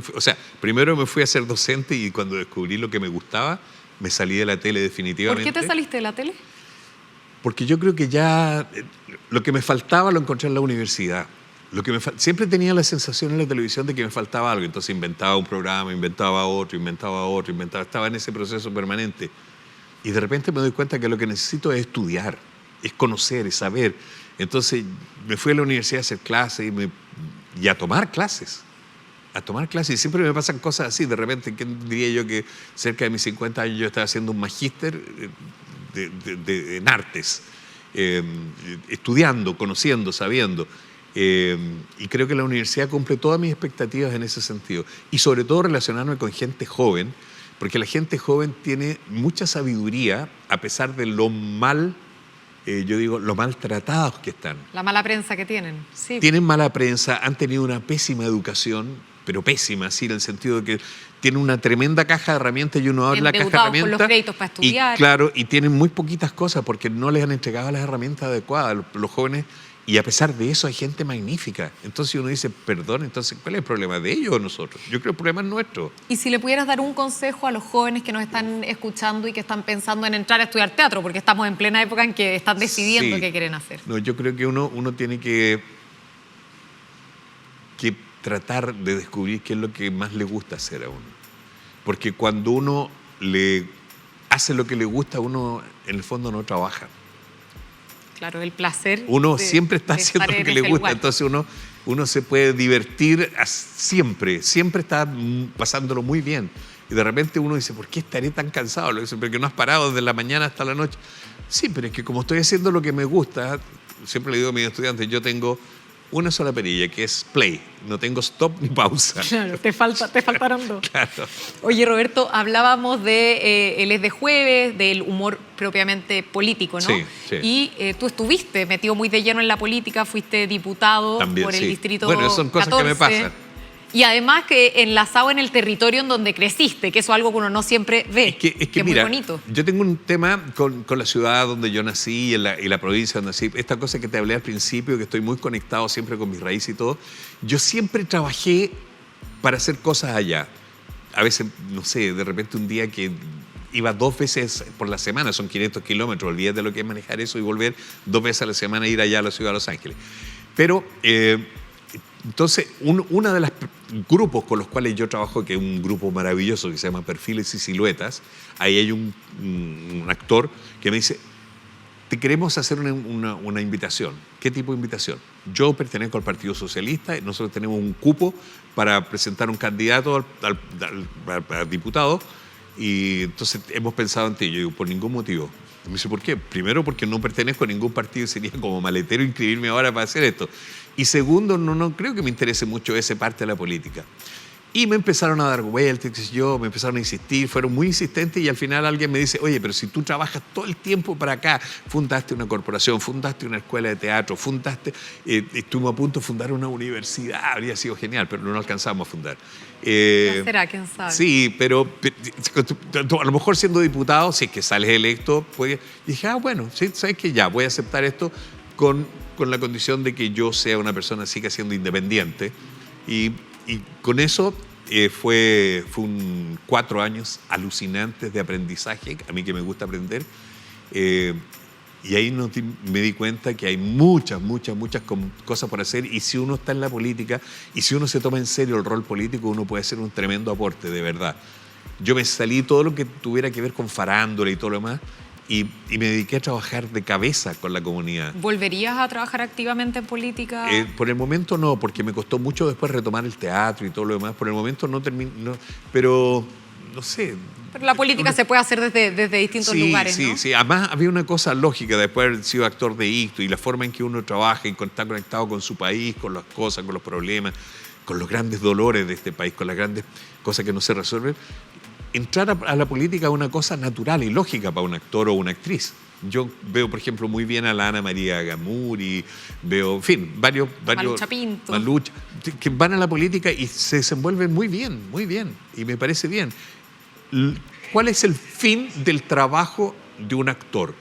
primero me fui a ser docente y cuando descubrí lo que me gustaba, me salí de la tele definitivamente. ¿Por qué te saliste de la tele? Porque yo creo que ya lo que me faltaba lo encontré en la universidad. Siempre tenía la sensación en la televisión de que me faltaba algo, entonces inventaba un programa, inventaba otro, estaba en ese proceso permanente. Y de repente me doy cuenta que lo que necesito es estudiar, es conocer, es saber. Entonces me fui a la universidad a hacer clases y a tomar clases. Y siempre me pasan cosas así. De repente, ¿quién diría yo que cerca de mis 50 años yo estaba haciendo un magíster en artes? Estudiando, conociendo, sabiendo. Y creo que la universidad cumple todas mis expectativas en ese sentido. Y sobre todo relacionarme con gente joven, porque la gente joven tiene mucha sabiduría a pesar de lo maltratados que están. La mala prensa que tienen. Sí. Tienen mala prensa, han tenido una pésima educación, pero pésima, sí, en el sentido de que tienen una tremenda caja de herramientas y uno abre la caja de Endeudados herramientas. con los créditos para estudiar. Y claro, y tienen muy poquitas cosas porque no les han entregado las herramientas adecuadas. Los jóvenes Y a pesar de eso hay gente magnífica. Entonces uno dice, perdón, entonces ¿cuál es el problema de ellos o nosotros? Yo creo que el problema es nuestro. Y si le pudieras dar un consejo a los jóvenes que nos están escuchando y que están pensando en entrar a estudiar teatro, porque estamos en plena época en que están decidiendo qué quieren hacer. No, yo creo que uno tiene que tratar de descubrir qué es lo que más le gusta hacer a uno. Porque cuando uno le hace lo que le gusta, uno en el fondo no trabaja. Claro, el placer. Uno siempre está haciendo lo que le gusta, lugar. entonces uno se puede divertir siempre está pasándolo muy bien. Y de repente uno dice, ¿por qué estaré tan cansado? Lo dice, porque no has parado desde la mañana hasta la noche. Sí, pero es que como estoy haciendo lo que me gusta, siempre le digo a mis estudiantes, yo tengo una sola perilla, que es play. No tengo stop ni pausa. Claro, te faltaron dos. Claro. Oye, Roberto, hablábamos de El Es de Jueves, del humor propiamente político, ¿no? Sí, sí. Y tú estuviste metido muy de lleno en la política, fuiste diputado También, por el sí. distrito Bueno, son cosas 14, que me pasan. Y además que enlazado en el territorio en donde creciste, que eso es algo que uno no siempre ve, Es que es mira, muy bonito. yo tengo un tema con la ciudad donde yo nací y la provincia donde nací. Esta cosa que te hablé al principio, que estoy muy conectado siempre con mis raíces y todo. Yo siempre trabajé para hacer cosas allá. A veces, no sé, de repente un día que iba 2 veces por la semana, son 500 kilómetros, olvídate de lo que es manejar eso y volver 2 veces a la semana a ir allá a la ciudad de Los Ángeles. Pero entonces, uno de los grupos con los cuales yo trabajo, que es un grupo maravilloso que se llama Perfiles y Siluetas, ahí hay un actor que me dice, te queremos hacer una invitación. ¿Qué tipo de invitación? Yo pertenezco al Partido Socialista, nosotros tenemos un cupo para presentar un candidato al diputado, y entonces hemos pensado en ti. Yo digo, por ningún motivo. Me dice, ¿por qué? Primero, porque no pertenezco a ningún partido y sería como maletero inscribirme ahora para hacer esto. Y segundo, no creo que me interese mucho esa parte de la política. Y me empezaron a dar vueltas, me empezaron a insistir, fueron muy insistentes y al final alguien me dice, oye, pero si tú trabajas todo el tiempo para acá, fundaste una corporación, fundaste una escuela de teatro, estuvimos a punto de fundar una universidad, habría sido genial, pero no lo alcanzamos a fundar. ¿Será? ¿Quién sabe? Sí, pero a lo mejor siendo diputado, si es que sales electo, pues dije, bueno, sí, sabes que ya voy a aceptar esto con la condición de que yo sea una persona siga siendo independiente. Y con eso fue 4 años alucinantes de aprendizaje, a mí que me gusta aprender. Y ahí me di cuenta que hay muchas cosas por hacer, y si uno está en la política y si uno se toma en serio el rol político, uno puede hacer un tremendo aporte, de verdad. Yo me salí todo lo que tuviera que ver con farándula y todo lo demás y me dediqué a trabajar de cabeza con la comunidad. ¿Volverías a trabajar activamente en política? Por el momento no, porque me costó mucho después retomar el teatro y todo lo demás. Por el momento no termino, pero no sé. Pero la política se puede hacer desde distintos lugares, ¿no? Sí. Además había una cosa lógica de después de haber sido actor de ICTU y la forma en que uno trabaja y está conectado con su país, con las cosas, con los problemas, con los grandes dolores de este país, con las grandes cosas que no se resuelven. Entrar a la política es una cosa natural y lógica para un actor o una actriz. Yo veo, por ejemplo, muy bien a la Ana María Gamuri, veo, en fin, varios Malucha Pinto. Que van a la política y se desenvuelven muy bien, y me parece bien. ¿Cuál es el fin del trabajo de un actor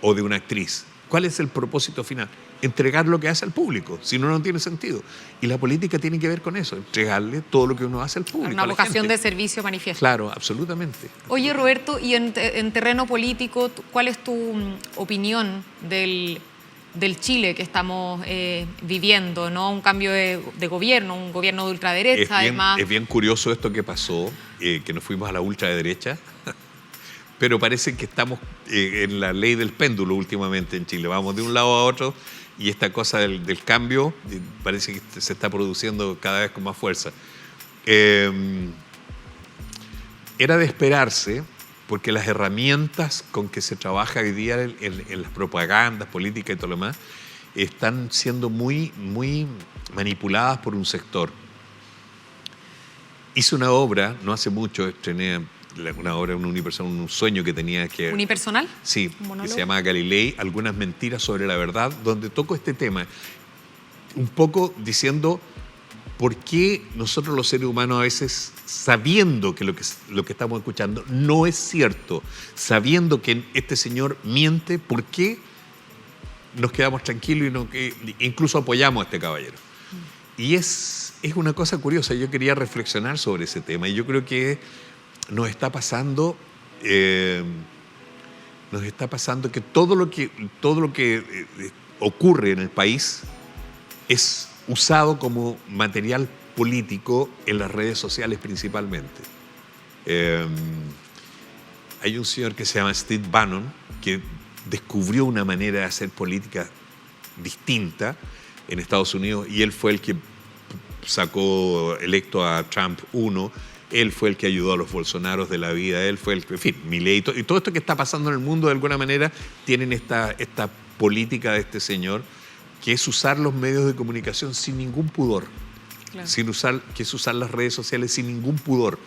o de una actriz? ¿Cuál es el propósito final? Entregar lo que hace al público, si no tiene sentido. Y la política tiene que ver con eso, entregarle todo lo que uno hace al público. Una vocación de servicio manifiesta. Claro, absolutamente. Oye, Roberto, y en terreno político, ¿cuál es tu opinión del Chile que estamos viviendo, ¿no? Un cambio de gobierno, un gobierno de ultraderecha, además. Es bien curioso esto que pasó, que nos fuimos a la ultraderecha. Pero parece que estamos en la ley del péndulo últimamente en Chile. Vamos de un lado a otro y esta cosa del cambio parece que se está produciendo cada vez con más fuerza. Era de esperarse, porque las herramientas con que se trabaja hoy día en las propagandas políticas y todo lo demás están siendo muy manipuladas por un sector. Hice una obra, no hace mucho, estrené una obra, un sueño que tenía que... ¿Unipersonal? Sí, que se llama Galilei, algunas mentiras sobre la verdad, donde toco este tema, un poco diciendo por qué nosotros los seres humanos a veces, sabiendo que lo que estamos escuchando no es cierto, sabiendo que este señor miente, ¿por qué nos quedamos tranquilos y incluso apoyamos a este caballero. Y es una cosa curiosa, yo quería reflexionar sobre ese tema y yo creo que nos está pasando que todo lo que ocurre en el país es usado como material político en las redes sociales principalmente. Hay un señor que se llama Steve Bannon que descubrió una manera de hacer política distinta en Estados Unidos y él fue el que sacó electo a Trump 1, él fue el que ayudó a los Bolsonaros de la vida, él fue el que, en fin, Milei, y todo esto que está pasando en el mundo de alguna manera tienen esta política de este señor que es usar los medios de comunicación sin ningún pudor, claro. Que es usar las redes sociales sin ningún pudor,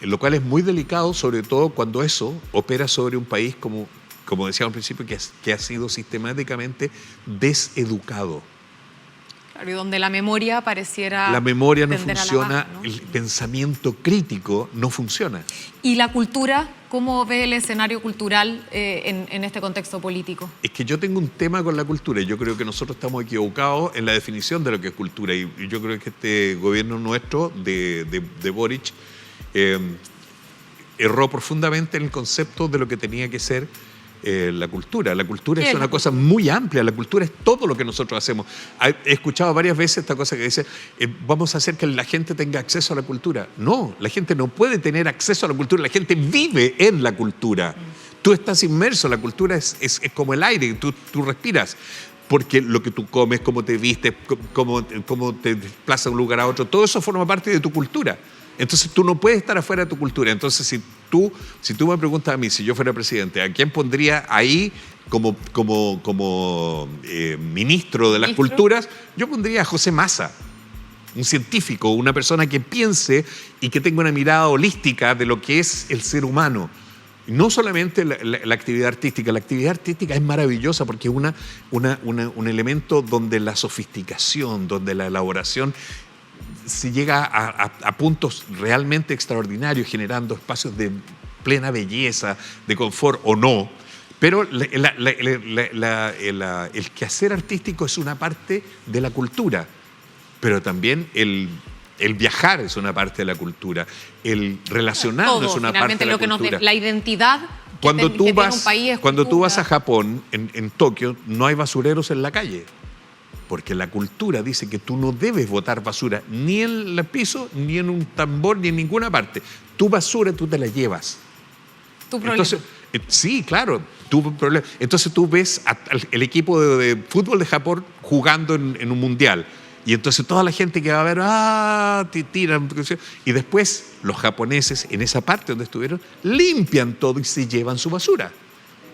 lo cual es muy delicado, sobre todo cuando eso opera sobre un país como decíamos al principio, que ha sido sistemáticamente deseducado. Claro, y donde la memoria pareciera... La memoria no funciona, baja, ¿no? El pensamiento crítico no funciona. ¿Y la cultura? ¿Cómo ve el escenario cultural en este contexto político? Es que yo tengo un tema con la cultura y yo creo que nosotros estamos equivocados en la definición de lo que es cultura y yo creo que este gobierno nuestro de Boric erró profundamente en el concepto de lo que tenía que ser la cultura. La cultura es una cosa muy amplia, la cultura es todo lo que nosotros hacemos. He escuchado varias veces esta cosa que dice, vamos a hacer que la gente tenga acceso a la cultura. No, la gente no puede tener acceso a la cultura, la gente vive en la cultura. Tú estás inmerso, la cultura es como el aire, tú respiras. Porque lo que tú comes, cómo te vistes, cómo te desplazas de un lugar a otro, todo eso forma parte de tu cultura. Entonces tú no puedes estar afuera de tu cultura. Entonces si tú me preguntas a mí, si yo fuera presidente, ¿a quién pondría ahí como ministro de las culturas? Yo pondría a José Massa, un científico, una persona que piense y que tenga una mirada holística de lo que es el ser humano. No solamente la actividad artística es maravillosa porque es un elemento donde la sofisticación, donde la elaboración se llega a puntos realmente extraordinarios, generando espacios de plena belleza, de confort o no. Pero el quehacer artístico es una parte de la cultura, pero también el viajar es una parte de la cultura, el relacionarnos es una parte de la cultura. La identidad cuando que tiene un país es cuando cultura. tú vas a Japón, en Tokio, no hay basureros en la calle. Porque la cultura dice que tú no debes botar basura ni en el piso, ni en un tambor, ni en ninguna parte. Tu basura tú te la llevas. Tu problema. Entonces, sí, claro, tu problema. Entonces tú ves el equipo de fútbol de Japón jugando en un mundial. Y entonces toda la gente que va a ver, te tiran. Y después los japoneses en esa parte donde estuvieron limpian todo y se llevan su basura.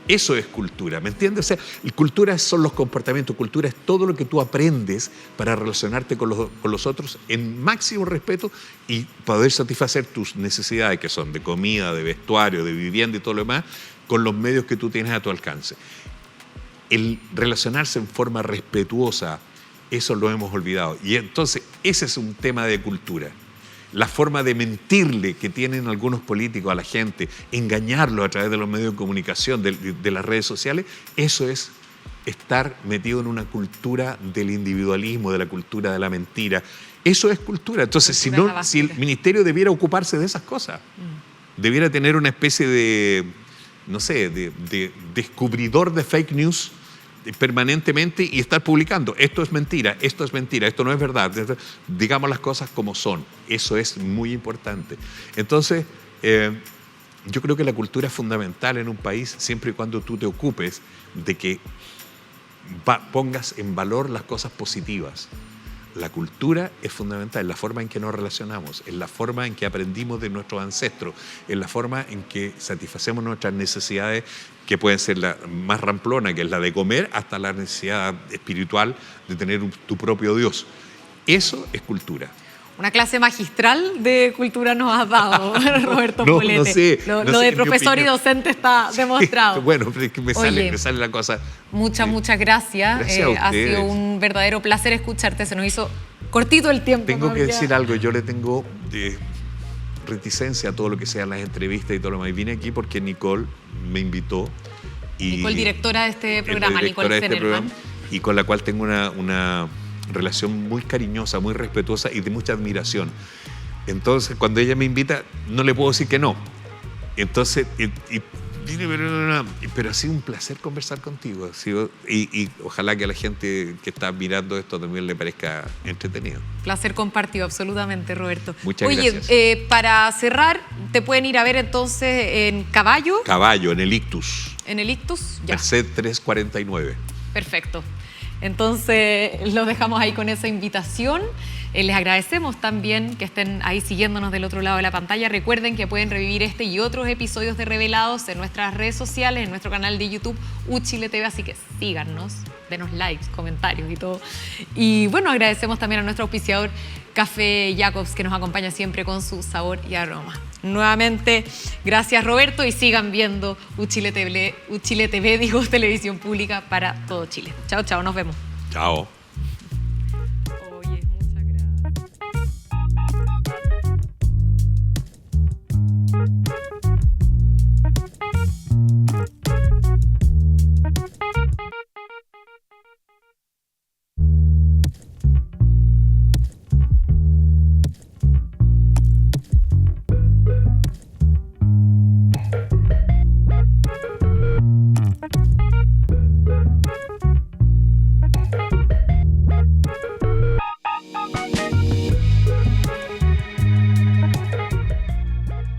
Eso es cultura, ¿me entiendes? O sea, cultura son los comportamientos, cultura es todo lo que tú aprendes para relacionarte con los otros en máximo respeto y poder satisfacer tus necesidades, que son de comida, de vestuario, de vivienda y todo lo demás, con los medios que tú tienes a tu alcance. El relacionarse en forma respetuosa, eso lo hemos olvidado. Y entonces, ese es un tema de cultura. La forma de mentirle que tienen algunos políticos a la gente, engañarlo a través de los medios de comunicación, de las redes sociales, eso es estar metido en una cultura del individualismo, de la cultura de la mentira. Eso es cultura. Entonces, si el ministerio debiera ocuparse de esas cosas, debiera tener una especie de, no sé, de descubridor de fake news permanentemente y estar publicando. Esto es mentira, esto no es verdad. Digamos las cosas como son. Eso es muy importante. Entonces, yo creo que la cultura es fundamental en un país siempre y cuando tú te ocupes de que pongas en valor las cosas positivas. La cultura es fundamental, es la forma en que nos relacionamos, es la forma en que aprendimos de nuestros ancestros, es la forma en que satisfacemos nuestras necesidades, que pueden ser la más ramplona, que es la de comer, hasta la necesidad espiritual de tener tu propio Dios. Eso es cultura. Una clase magistral de cultura nos has dado, Roberto Poblete. No sé, lo de profesor y docente está demostrado. Bueno, pero es que me sale la cosa. Muchas gracias. Ha sido un verdadero placer escucharte. Se nos hizo cortito el tiempo. Tengo que decir algo. Yo le tengo reticencia a todo lo que sean las entrevistas y todo lo demás. Y vine aquí porque Nicole me invitó Nicole, directora de este programa, directora Nicole de este Zenerman. programa, y con la cual tengo una relación muy cariñosa, muy respetuosa y de mucha admiración. Entonces, cuando ella me invita, no le puedo decir que no. Entonces, pero ha sido un placer conversar contigo. Y ojalá que a la gente que está mirando esto también le parezca entretenido. Placer compartido, absolutamente, Roberto. Muchas gracias. Para cerrar, te pueden ir a ver entonces en Caballo. Caballo, en el Ictus. En el Ictus, ya. Merced 349. Perfecto. Entonces, los dejamos ahí con esa invitación. Les agradecemos también que estén ahí siguiéndonos del otro lado de la pantalla. Recuerden que pueden revivir este y otros episodios de Revelados en nuestras redes sociales, en nuestro canal de YouTube, Uchile TV, así que síganos, denos likes, comentarios y todo. Y bueno, agradecemos también a nuestro auspiciador Café Jacobs, que nos acompaña siempre con su sabor y aroma. Nuevamente, gracias, Roberto, y sigan viendo Uchile TV, Televisión Pública para todo Chile. Chao, chao, nos vemos. Chao.